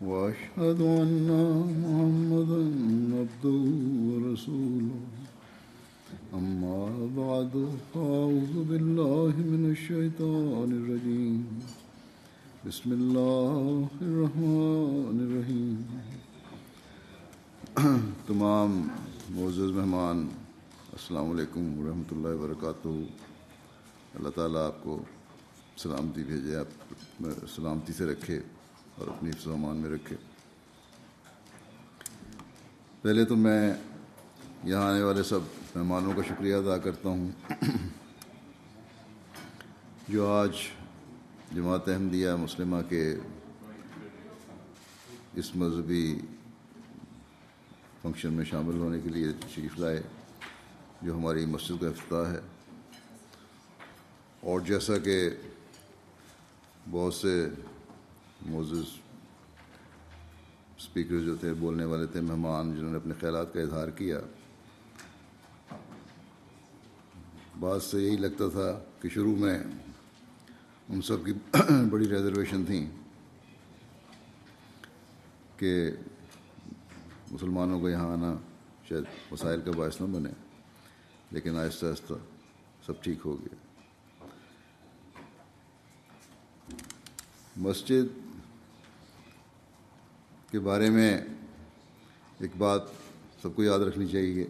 وأشهد أن محمدا عبده ورسوله أما بعد فأعوذ بالله من الشيطان الرجيم بسم الله الرحمن الرحیم. تمام معزز مہمان السلام علیکم ورحمۃ اللہ وبرکاتہ. اللہ تعالیٰ آپ کو سلامتی بھیجے، آپ سلامتی سے رکھے اور اپنی حفظ و امان میں رکھے. پہلے تو میں یہاں آنے والے سب مہمانوں کا شکریہ ادا کرتا ہوں جو آج جماعت احمدیہ مسلمہ کے اس مذہبی فنکشن میں شامل ہونے کے لیے تشریف لائے جو ہماری مسجد کا افتتاح ہے. اور جیسا کہ بہت سے معزز اسپیکر جو تھے، بولنے والے تھے، مہمان جنہوں نے اپنے خیالات کا اظہار کیا، بعض سے یہی لگتا تھا کہ شروع میں ان سب کی بڑی ریزرویشن تھیں کہ مسلمانوں کو یہاں آنا شاید مسائل کا باعث نہ بنے، لیکن آہستہ آہستہ سب ٹھیک ہو گیا. مسجد کے بارے میں ایک بات سب کو یاد رکھنی چاہیے.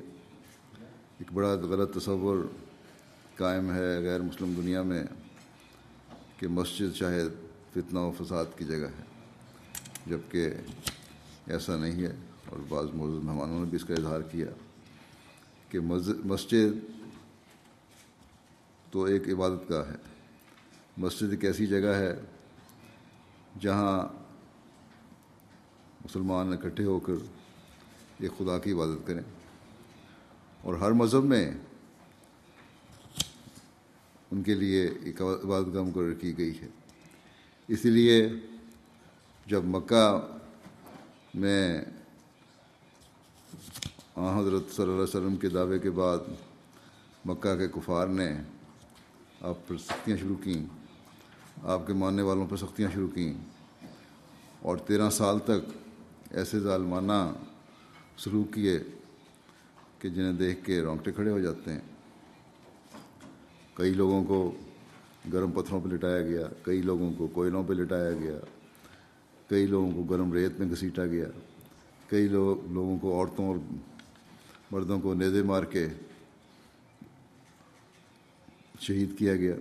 ایک بڑا غلط تصور قائم ہے غیر مسلم دنیا میں کہ مسجد شاید فتنہ و فساد کی جگہ ہے، جبکہ ایسا نہیں ہے. اور بعض معزز مہمانوں نے بھی اس کا اظہار کیا کہ مسجد تو ایک عبادت گاہ ہے. مسجد ایک ایسی جگہ ہے جہاں مسلمان اکٹھے ہو کر ایک خدا کی عبادت کریں. اور ہر مذہب میں ان کے لیے ایک عبادت گاہ مقرر کی گئی ہے. اسی لیے جب مکہ میں حضرت صلی اللہ علیہ وسلم کے دعوے کے بعد مکہ کے کفار نے آپ پر سختیاں شروع کیں، آپ کے ماننے والوں پر سختیاں شروع کیں، اور 13 سال تک ایسے ظالمانہ سلوک کیے کہ جنہیں دیکھ کے رونگٹے کھڑے ہو جاتے ہیں. کئی لوگوں کو گرم پتھروں پہ لٹایا گیا، کئی لوگوں کو کوئلوں پہ لٹایا گیا، کئی لوگوں کو گرم ریت میں گھسیٹا گیا، کئی لوگوں کو عورتوں اور مردوں کو نیزے مار کے شہید کیا گیا.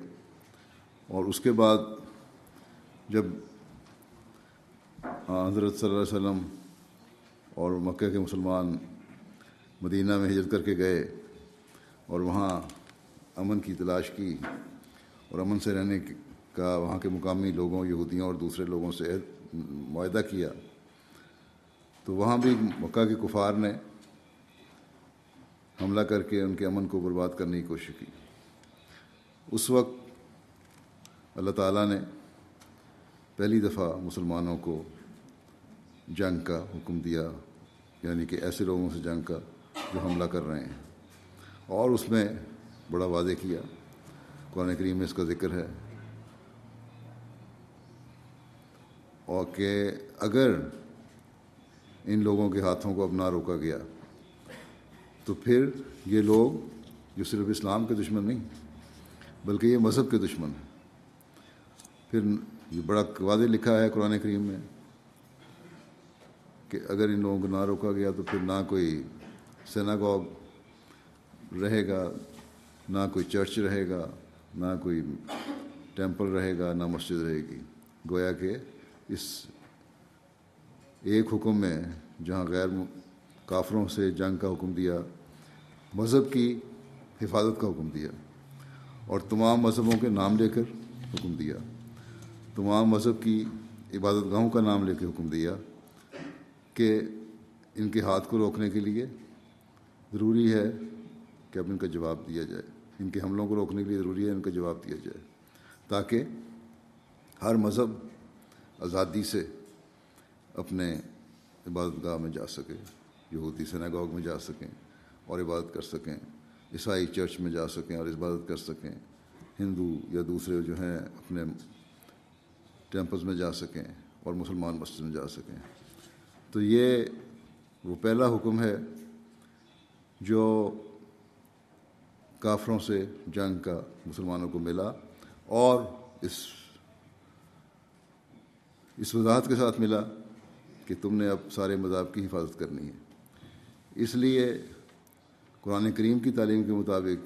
اور اس کے بعد جب حضرت صلی اللہ علیہ وسلم اور مکہ کے مسلمان مدینہ میں ہجرت کر کے گئے اور وہاں امن کی تلاش کی اور امن سے رہنے کا وہاں کے مقامی لوگوں، یہودیوں اور دوسرے لوگوں سے معاہدہ کیا، تو وہاں بھی مکہ کے کفار نے حملہ کر کے ان کے امن کو برباد کرنے کی کوشش کی. اس وقت اللہ تعالیٰ نے پہلی دفعہ مسلمانوں کو جنگ کا حکم دیا، یعنی کہ ایسے لوگوں سے جنگ کا جو حملہ کر رہے ہیں، اور اس میں بڑا واضح کیا. قرآن کریم میں اس کا ذکر ہے، اور کہ اگر ان لوگوں کے ہاتھوں کو اب نہ روکا گیا تو پھر یہ لوگ جو صرف اسلام کے دشمن نہیں بلکہ یہ مذہب کے دشمن ہیں. پھر یہ بڑا واضح لکھا ہے قرآن کریم میں کہ اگر ان لوگوں کو نہ روکا گیا تو پھر نہ کوئی سیناگوگ رہے گا، نہ کوئی چرچ رہے گا، نہ کوئی ٹیمپل رہے گا، نہ مسجد رہے گی. گویا کہ اس ایک حکم میں جہاں غیر کافروں سے جنگ کا حکم دیا، مذہب کی حفاظت کا حکم دیا، اور تمام مذہبوں کے نام لے کر حکم دیا، تمام مذہب کی عبادت گاہوں کا نام لے کے حکم دیا کہ ان کے ہاتھ کو روکنے کے لیے ضروری ہے کہ اب ان کا جواب دیا جائے. ان کے حملوں کو روکنے کے لیے ضروری ہے ان کا جواب دیا جائے، تاکہ ہر مذہب آزادی سے اپنے عبادت گاہ میں جا سکے. یہودی سیناگوگ میں جا سکیں اور عبادت کر سکیں، عیسائی چرچ میں جا سکیں اور عبادت کر سکیں، ہندو یا دوسرے جو ہیں اپنے ٹیمپلز میں جا سکیں اور مسلمان مسجد میں جا سکیں. تو یہ وہ پہلا حکم ہے جو کافروں سے جنگ کا مسلمانوں کو ملا، اور اس وضاحت کے ساتھ ملا کہ تم نے اب سارے مذاہب کی حفاظت کرنی ہے. اس لیے قرآن کریم کی تعلیم کے مطابق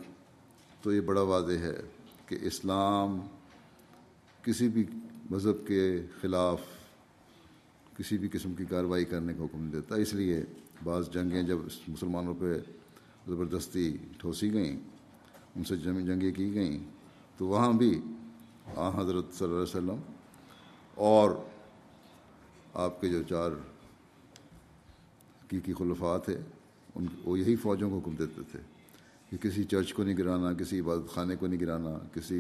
تو یہ بڑا واضح ہے کہ اسلام کسی بھی مذہب کے خلاف کسی بھی قسم کی کارروائی کرنے کا حکم نہیں دیتا. اس لیے بعض جنگیں جب مسلمانوں پہ زبردستی ٹھوسی گئیں، ان سے جنگیں کی گئیں، تو وہاں بھی حضرت صلی اللہ علیہ وسلم اور آپ کے جو 4 حقیقی خلفاء تھے وہ یہی فوجوں کو حکم دیتے تھے کہ کسی چرچ کو نہیں گرانا، کسی عبادت خانے کو نہیں گرانا، کسی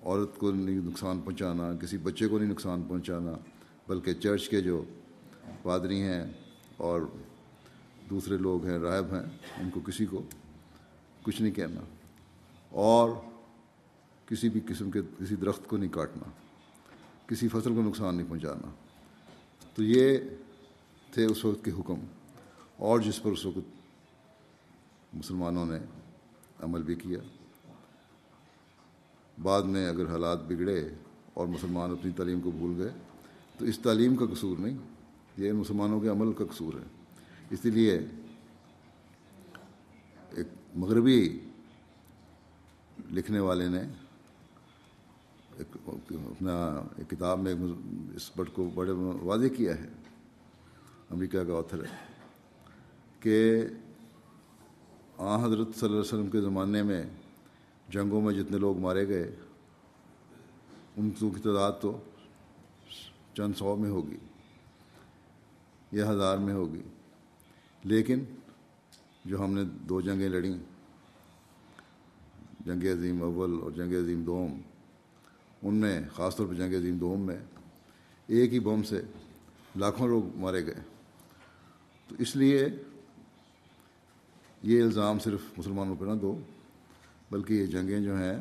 عورت کو نہیں نقصان پہنچانا، کسی بچے کو نہیں نقصان پہنچانا، بلکہ چرچ کے جو پادری ہیں اور دوسرے لوگ ہیں، راہب ہیں، ان کو کسی کو کچھ نہیں کہنا، اور کسی بھی قسم کے کسی درخت کو نہیں کاٹنا، کسی فصل کو نقصان نہیں پہنچانا. تو یہ تھے اس وقت کے حکم، اور جس پر اس وقت مسلمانوں نے عمل بھی کیا. بعد میں اگر حالات بگڑے اور مسلمان اپنی تعلیم کو بھول گئے تو اس تعلیم کا قصور نہیں، یہ مسلمانوں کے عمل کا قصور ہے. اسی لیے ایک مغربی لکھنے والے نے اپنا ایک کتاب میں اس بات کو بڑے واضح کیا ہے، امریکہ کا آتھر ہے، کہ حضرت صلی اللہ علیہ وسلم کے زمانے میں جنگوں میں جتنے لوگ مارے گئے ان کی تعداد تو چند 100 میں ہوگی یا 1000 میں ہوگی، لیکن جو ہم نے 2 جنگیں لڑیں، جنگ عظیم اول اور جنگ عظیم دوم، ان میں خاص طور پر جنگ عظیم دوم میں ایک ہی بم سے لاکھوں لوگ مارے گئے. تو اس لیے یہ الزام صرف مسلمانوں پہ نہ دو، بلکہ یہ جنگیں جو ہیں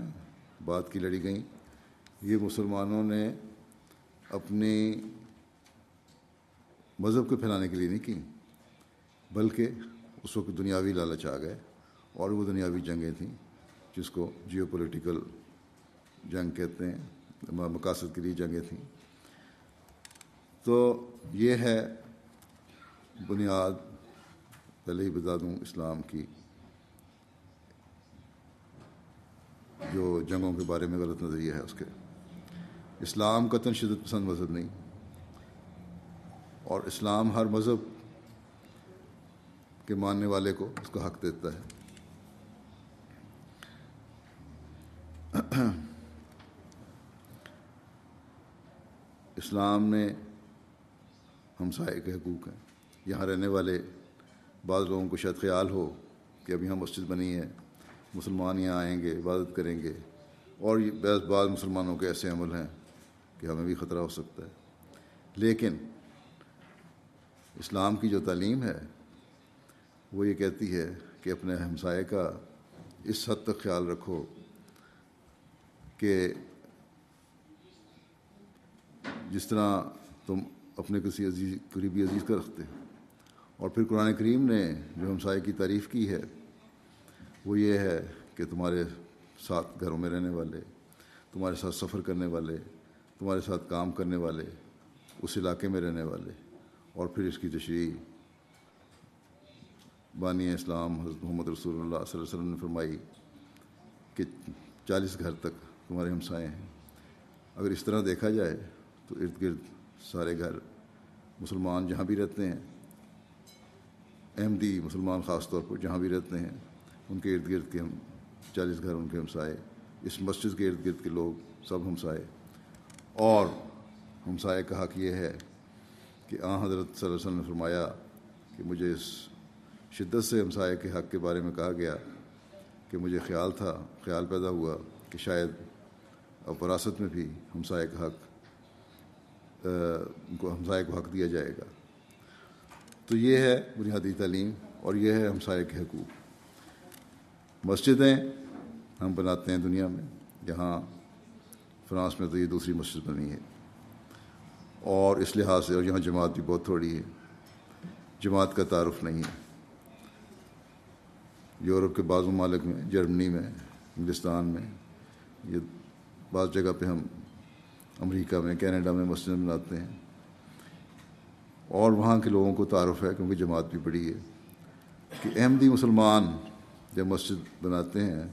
بعد کی لڑی گئیں، یہ مسلمانوں نے اپنی مذہب کو پھیلانے کے لیے نہیں کی، بلکہ اس وقت دنیاوی لالچ آ گئے، اور وہ دنیاوی جنگیں تھیں جس کو جیو پولیٹیکل جنگ کہتے ہیں، مقاصد کے لیے جنگیں تھیں. تو یہ ہے بنیاد، پہلے ہی بتا دوں، اسلام کی جو جنگوں کے بارے میں غلط نظریہ ہے اس کے. اسلام قطعاً شدت پسند مذہب نہیں، اور اسلام ہر مذہب کے ماننے والے کو اس کا حق دیتا ہے. اسلام میں ہمسائے کے حقوق ہیں. یہاں رہنے والے بعض لوگوں کو شاید خیال ہو کہ ابھی یہاں مسجد بنی ہے، مسلمان یہاں آئیں گے، عبادت کریں گے، اور بعض مسلمانوں کے ایسے عمل ہیں کہ ہمیں بھی خطرہ ہو سکتا ہے. لیکن اسلام کی جو تعلیم ہے وہ یہ کہتی ہے کہ اپنے ہمسائے کا اس حد تک خیال رکھو کہ جس طرح تم اپنے کسی قریبی عزیز کا رکھتے ہو. اور پھر قرآن کریم نے جو ہمسائے کی تعریف کی ہے وہ یہ ہے کہ تمہارے ساتھ گھروں میں رہنے والے، تمہارے ساتھ سفر کرنے والے، تمہارے ساتھ کام کرنے والے، اس علاقے میں رہنے والے. اور پھر اس کی تشریح بانی اسلام حضرت محمد رسول اللہ صلی اللہ علیہ وسلم نے فرمائی کہ 40 گھر تک تمہارے ہمسائے ہیں. اگر اس طرح دیکھا جائے تو ارد گرد سارے گھر مسلمان جہاں بھی رہتے ہیں، احمدی مسلمان خاص طور پر جہاں بھی رہتے ہیں، ان کے ارد گرد کے 40 گھر ان کے ہمسائے، اس مسجد کے ارد گرد کے لوگ سب ہمسائے. اور ہمسائے کا حق یہ ہے کہ حضرت صلی اللہ علیہ وسلم نے فرمایا کہ مجھے اس شدت سے ہمسائے کے حق کے بارے میں کہا گیا کہ مجھے خیال پیدا ہوا کہ شاید اب وراثت میں بھی ہمسائے کا حق ہمسائے کو حق دیا جائے گا. تو یہ ہے بنیادی تعلیم اور یہ ہے ہمسائے کے حقوق. مسجدیں ہم بناتے ہیں دنیا میں، یہاں فرانس میں تو یہ دوسری مسجد بنی ہے، اور اس لحاظ سے، اور یہاں جماعت بھی بہت تھوڑی ہے، جماعت کا تعارف نہیں ہے۔ یورپ کے بعض ممالک میں، جرمنی میں، انگلستان میں، یہ بعض جگہ پہ ہم امریکہ میں، کینیڈا میں مسجد بناتے ہیں، اور وہاں کے لوگوں کو تعارف ہے، کیونکہ جماعت بھی بڑی ہے، کہ احمدی مسلمان جب مسجد بناتے ہیں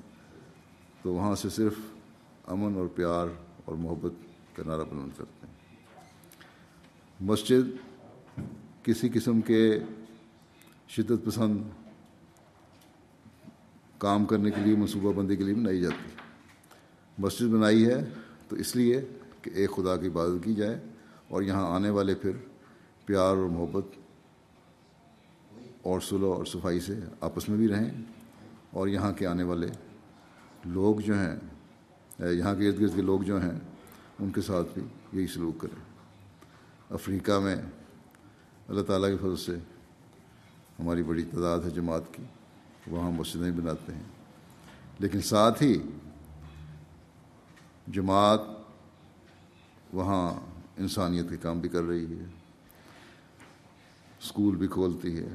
تو وہاں سے صرف امن اور پیار اور محبت کا نعرہ بلند کرتے ہیں۔ مسجد کسی قسم کے شدت پسند کام کرنے کے لیے، منصوبہ بندی کے لیے بنائی جاتی۔ مسجد بنائی ہے تو اس لیے کہ ایک خدا کی عبادت کی جائے، اور یہاں آنے والے پھر پیار اور محبت اور صلح اور صفائی سے آپس میں بھی رہیں، اور یہاں کے آنے والے لوگ جو ہیں، یہاں کے ارد گرد کے لوگ جو ہیں، ان کے ساتھ بھی یہی سلوک کریں۔ افریقہ میں اللہ تعالیٰ کے فضل سے ہماری بڑی تعداد ہے جماعت کی، وہاں مسجدیں بناتے ہیں، لیکن ساتھ ہی جماعت وہاں انسانیت کے کام بھی کر رہی ہے، اسکول بھی کھولتی ہے،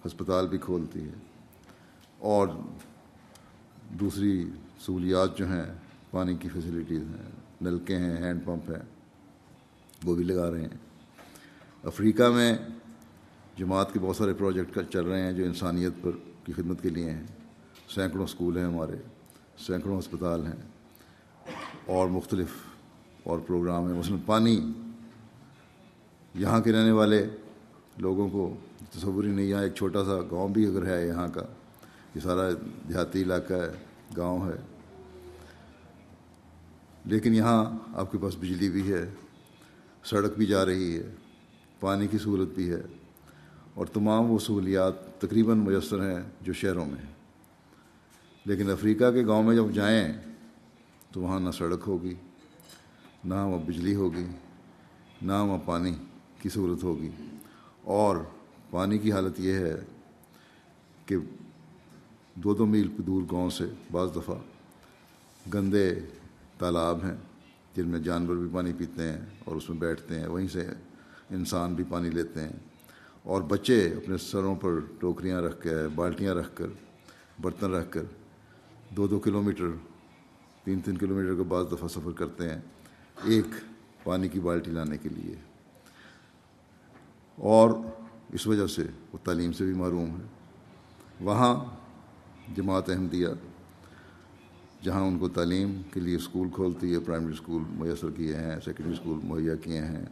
ہسپتال بھی کھولتی ہے، اور دوسری سہولیات جو ہیں، پانی کی فیسلٹیز ہیں، نلکے ہیں، ہینڈ پمپ ہیں، وہ بھی لگا رہے ہیں۔ افریقہ میں جماعت کے بہت سارے پروجیکٹ چل رہے ہیں جو انسانیت پر کی خدمت کے لیے ہیں، سینکڑوں اسکول ہیں ہمارے، سینکڑوں ہسپتال ہیں، اور مختلف اور پروگرام ہیں۔ مثلاً پانی، یہاں کے رہنے والے لوگوں کو تصور ہی نہیں، یہاں ایک چھوٹا سا گاؤں بھی اگر ہے یہاں کا، یہ سارا دیہاتی علاقہ ہے، گاؤں ہے، لیکن یہاں آپ کے پاس بجلی بھی ہے، سڑک بھی جا رہی ہے، پانی کی سہولت بھی ہے، اور تمام وہ سہولیات تقریباً میسر ہیں جو شہروں میں ہیں۔ لیکن افریقہ کے گاؤں میں جب جائیں تو وہاں نہ سڑک ہوگی، نہ وہاں بجلی ہوگی، نہ وہاں پانی کی سہولت ہوگی، اور پانی کی حالت یہ ہے کہ 2-2 میل دور گاؤں سے بعض دفعہ گندے تالاب ہیں جن میں جانور بھی پانی پیتے ہیں اور اس میں بیٹھتے ہیں، وہیں سے انسان بھی پانی لیتے ہیں، اور بچے اپنے سروں پر ٹوکریاں رکھ کے، بالٹیاں رکھ کر، برتن رکھ کر 2-2 کلومیٹر، 3-3 کلومیٹر کا بعض دفعہ سفر کرتے ہیں ایک پانی کی بالٹی لانے کے لیے، اور اس وجہ سے وہ تعلیم سے بھی محروم ہے۔ وہاں جماعت احمدیہ جہاں ان کو تعلیم کے لیے اسکول کھولتی ہے، پرائمری اسکول میسر کیے ہیں، سیکنڈری اسکول مہیا کیے ہیں،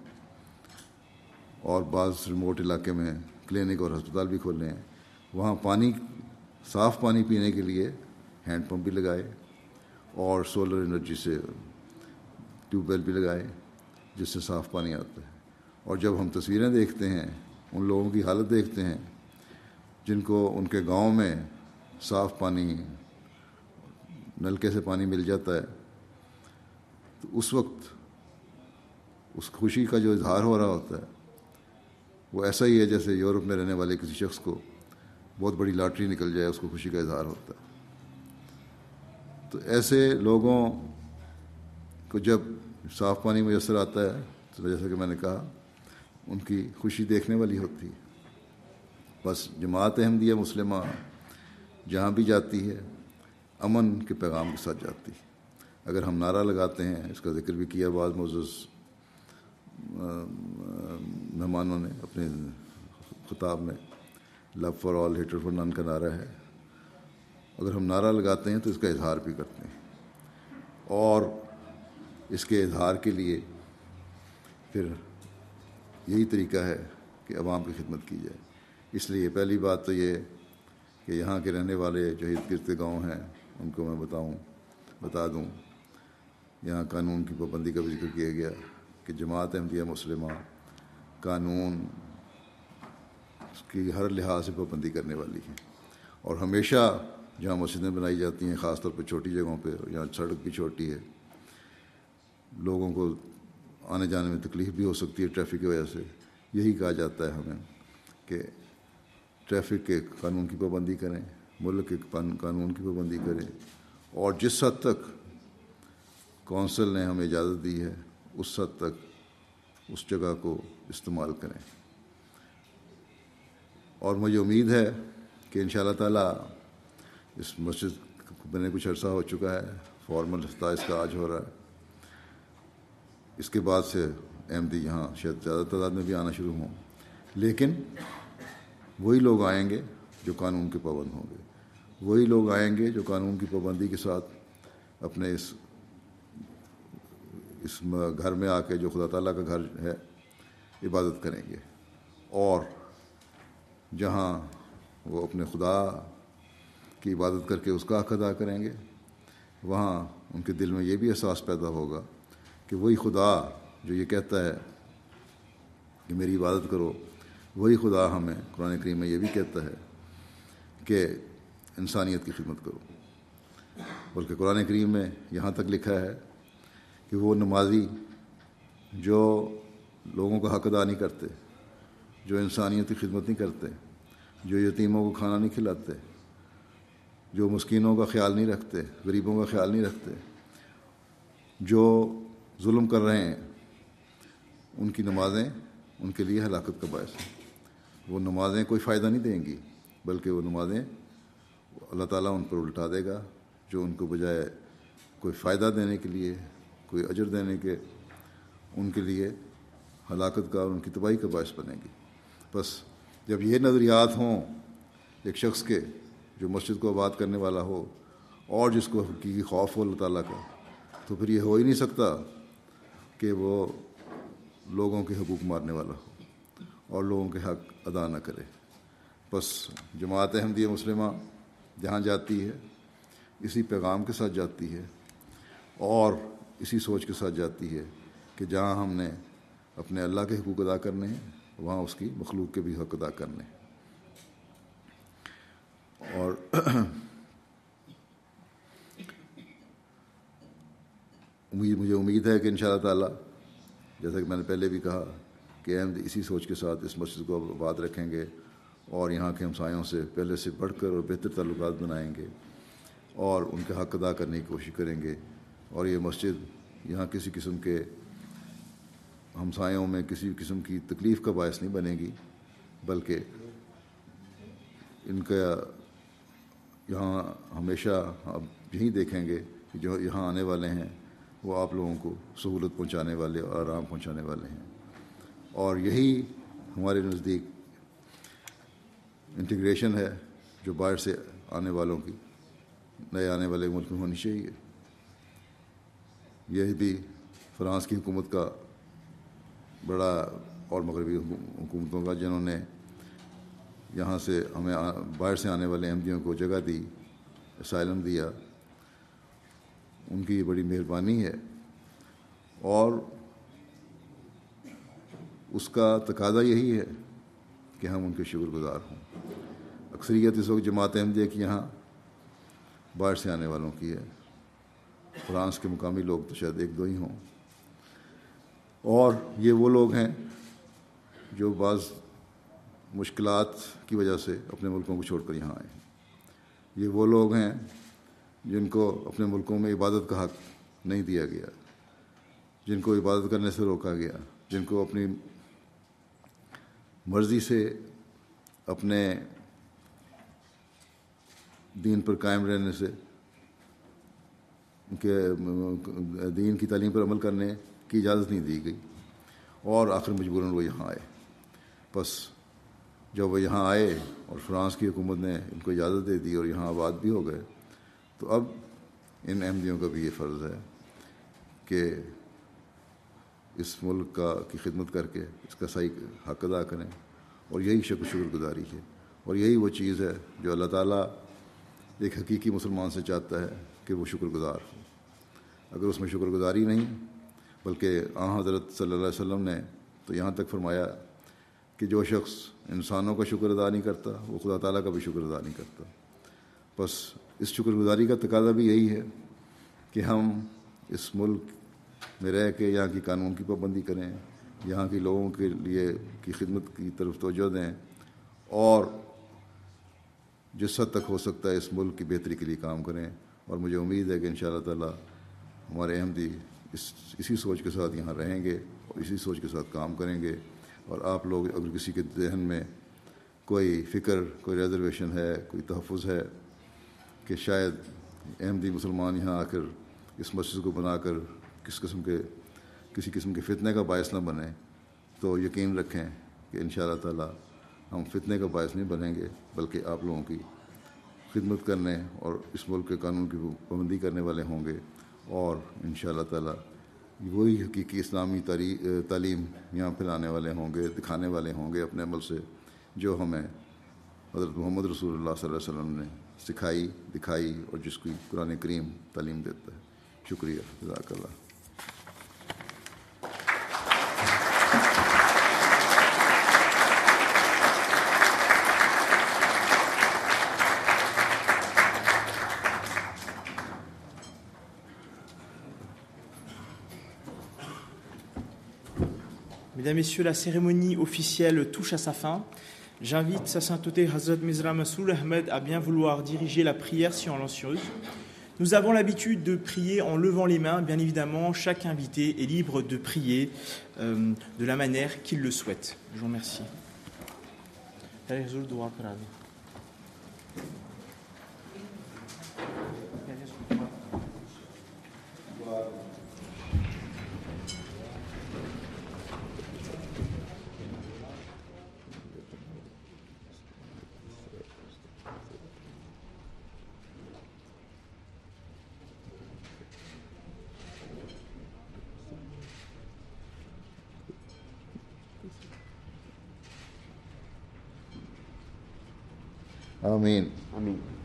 اور بعض ریموٹ علاقے میں کلینک اور ہسپتال بھی کھولے ہیں، وہاں پانی، صاف پانی پینے کے لیے ہینڈ پمپ بھی لگائے، اور سولر انرجی سے ٹیوب ویل بھی لگائے جس سے صاف پانی آتا ہے۔ اور جب ہم تصویریں دیکھتے ہیں، ان لوگوں کی حالت دیکھتے ہیں جن کو ان کے گاؤں میں صاف پانی، نلکے سے پانی مل جاتا ہے، تو اس وقت اس خوشی کا جو اظہار ہو رہا ہوتا ہے وہ ایسا ہی ہے جیسے یورپ میں رہنے والے کسی شخص کو بہت بڑی لاٹری نکل جائے، اس کو خوشی کا اظہار ہوتا ہے۔ تو ایسے لوگوں کو جب صاف پانی میسر آتا ہے تو جیسا کہ میں نے کہا ان کی خوشی دیکھنے والی ہوتی ہے۔ بس جماعت احمدیہ مسلمہ جہاں بھی جاتی ہے امن کے پیغام کے ساتھ جاتی ہے۔ اگر ہم نعرہ لگاتے ہیں، اس کا ذکر بھی کیا بعض معزز مہمانوں نے اپنے خطاب میں، لو فار آل ہیٹر فار نن کا نعرہ ہے، اگر ہم نعرہ لگاتے ہیں تو اس کا اظہار بھی کرتے ہیں، اور اس کے اظہار کے لیے پھر یہی طریقہ ہے کہ عوام کی خدمت کی جائے۔ اس لیے پہلی بات تو یہ کہ یہاں کے رہنے والے جو ارد گرد کے گاؤں ہیں ان کو میں بتا دوں، یہاں قانون کی پابندی کا بھی ذکر کیا گیا کہ جماعت احمدیہ مسلمہ قانون کی ہر لحاظ سے پابندی کرنے والی ہے، اور ہمیشہ جہاں مسجدیں بنائی جاتی ہیں، خاص طور پہ چھوٹی جگہوں پہ، جہاں سڑک بھی چھوٹی ہے، لوگوں کو آنے جانے میں تکلیف بھی ہو سکتی ہے ٹریفک کی وجہ سے، یہی کہا جاتا ہے ہمیں کہ ٹریفک کے قانون کی پابندی کریں، ملک کے قانون کی پابندی کریں، اور جس حد تک کونسل نے ہمیں اجازت دی ہے اس حد تک اس جگہ کو استعمال کریں. اور مجھے امید ہے کہ انشاءاللہ تعالیٰ اس مسجد بنے کچھ عرصہ ہو چکا ہے, فارمل افتتاح اس کا آج ہو رہا ہے. اس کے بعد سے احمدی یہاں شاید زیادہ تعداد میں بھی آنا شروع ہوں, لیکن وہی لوگ آئیں گے جو قانون کے پابند ہوں گے, وہی لوگ آئیں گے جو قانون کی پابندی کے ساتھ اپنے اس گھر میں آ کے, جو خدا تعالیٰ کا گھر ہے, عبادت کریں گے. اور جہاں وہ اپنے خدا کی عبادت کر کے اس کا حق ادا کریں گے, وہاں ان کے دل میں یہ بھی احساس پیدا ہوگا کہ وہی خدا جو یہ کہتا ہے کہ میری عبادت کرو, وہی خدا ہمیں قرآن کریم میں یہ بھی کہتا ہے کہ انسانیت کی خدمت کرو. بلکہ قرآن کریم میں یہاں تک لکھا ہے کہ وہ نمازی جو لوگوں کا حق ادا نہیں کرتے, جو انسانیت کی خدمت نہیں کرتے, جو یتیموں کو کھانا نہیں کھلاتے, جو مسکینوں کا خیال نہیں رکھتے, غریبوں کا خیال نہیں رکھتے, جو ظلم کر رہے ہیں, ان کی نمازیں ان کے لیے ہلاکت کا باعث ہیں. وہ نمازیں کوئی فائدہ نہیں دیں گی, بلکہ وہ نمازیں اللہ تعالیٰ ان پر الٹا دے گا, جو ان کو بجائے کوئی فائدہ دینے کے لیے, کوئی اجر دینے کے, ان کے لیے ہلاکت کا اور ان کی تباہی کا باعث بنے گی. بس جب یہ نظریات ہوں ایک شخص کے جو مسجد کو آباد کرنے والا ہو اور جس کو حقیقی خوف ہو اللہ تعالیٰ کا, تو پھر یہ ہو ہی نہیں سکتا کہ وہ لوگوں کے حقوق مارنے والا ہو اور لوگوں کے حق ادا نہ کرے. بس جماعت احمدیہ مسلمہ جہاں جاتی ہے اسی پیغام کے ساتھ جاتی ہے اور اسی سوچ کے ساتھ جاتی ہے کہ جہاں ہم نے اپنے اللہ کے حقوق ادا کرنے ہیں, وہاں اس کی مخلوق کے بھی حق ادا کرنے ہیں. اور مجھے امید ہے کہ انشاءاللہ تعالیٰ, جیسا کہ میں نے پہلے بھی کہا, کہ احمد اسی سوچ کے ساتھ اس مسجد کو آباد رکھیں گے اور یہاں کے ہمسایوں سے پہلے سے بڑھ کر اور بہتر تعلقات بنائیں گے اور ان کے حق ادا کرنے کی کوشش کریں گے. اور یہ مسجد یہاں کسی قسم کے ہمسایوں میں کسی قسم کی تکلیف کا باعث نہیں بنے گی, بلکہ ان کا یہاں ہمیشہ آپ یہی دیکھیں گے کہ جو یہاں آنے والے ہیں وہ آپ لوگوں کو سہولت پہنچانے والے اور آرام پہنچانے والے ہیں. اور یہی ہمارے نزدیک انٹیگریشن ہے جو باہر سے آنے والوں کی, نئے آنے والے ملک میں ہونی چاہیے. یہ بھی فرانس کی حکومت کا بڑا, اور مغربی حکومتوں کا, جنہوں نے یہاں سے ہمیں باہر سے آنے والے احمدیوں کو جگہ دی, اسائلم دیا, ان کی یہ بڑی مہربانی ہے. اور اس کا تقاضا یہی ہے کہ ہم ان کے شکر گزار ہوں. اکثریت اس وقت جماعت احمدیہ کی یہاں باہر سے آنے والوں کی ہے, فرانس کے مقامی لوگ تو شاید ایک دو ہی ہوں, اور یہ وہ لوگ ہیں جو بعض مشکلات کی وجہ سے اپنے ملکوں کو چھوڑ کر یہاں آئے. یہ وہ لوگ ہیں جن کو اپنے ملکوں میں عبادت کا حق نہیں دیا گیا, جن کو عبادت کرنے سے روکا گیا, جن کو اپنی مرضی سے اپنے دین پر قائم رہنے سے, ان کے دین کی تعلیم پر عمل کرنے کی اجازت نہیں دی گئی, اور آخر مجبوراً وہ یہاں آئے. بس جب وہ یہاں آئے اور فرانس کی حکومت نے ان کو اجازت دے دی اور یہاں آباد بھی ہو گئے, تو اب ان احمدیوں کا بھی یہ فرض ہے کہ اس ملک کی خدمت کر کے اس کا صحیح حق ادا کریں. اور یہی شکر گزاری ہے, اور یہی وہ چیز ہے جو اللہ تعالیٰ ایک حقیقی مسلمان سے چاہتا ہے کہ وہ شکر گزار ہو. اگر اس میں شکر گزاری نہیں, بلکہ حضرت صلی اللہ علیہ وسلم نے تو یہاں تک فرمایا کہ جو شخص انسانوں کا شکر ادا نہیں کرتا وہ خدا تعالیٰ کا بھی شکر ادا نہیں کرتا. بس اس شکر گزاری کا تقاضا بھی یہی ہے کہ ہم اس ملک میں رہ کے یہاں کی قانون کی پابندی کریں, یہاں کے لوگوں کے لیے کی خدمت کی طرف توجہ دیں, اور جس حد تک ہو سکتا ہے اس ملک کی بہتری کے لیے کام کریں. اور مجھے امید ہے کہ انشاءاللہ تعالیٰ ہمارے احمدی اسی سوچ کے ساتھ یہاں رہیں گے اور اسی سوچ کے ساتھ کام کریں گے. اور آپ لوگ اگر کسی کے ذہن میں کوئی فکر، کوئی ریزرویشن ہے، کوئی تحفظ ہے کہ شاید احمدی مسلمان یہاں آ کر اس مسجد کو بنا کر کسی قسم کے فتنے کا باعث نہ بنے، تو یقین رکھیں کہ انشاءاللہ تعالی ہم فتنے کا باعث نہیں بنیں گے، بلکہ آپ لوگوں کی خدمت کرنے اور اس ملک کے قانون کی پابندی کرنے والے ہوں گے. اور انشاءاللہ تعالی وہی حقیقی اسلامی تعلیم یہاں پھیلانے والے ہوں گے، دکھانے والے ہوں گے اپنے عمل سے، جو ہمیں حضرت محمد رسول اللہ صلی اللہ علیہ وسلم نے سکھائی، دکھائی اور جس کی قرآن کریم تعلیم دیتا ہے. شکریہ. جزاک اللہ. Mesdames, Messieurs, la cérémonie officielle touche à sa fin. J'invite Sa Sainteté Hazrat Mirza Masroor Ahmed à bien vouloir diriger la prière silencieuse. Nous avons l'habitude de prier en levant les mains. Bien évidemment, chaque invité est libre de prier de la manière qu'il le souhaite. Je vous remercie. آمین. آمین.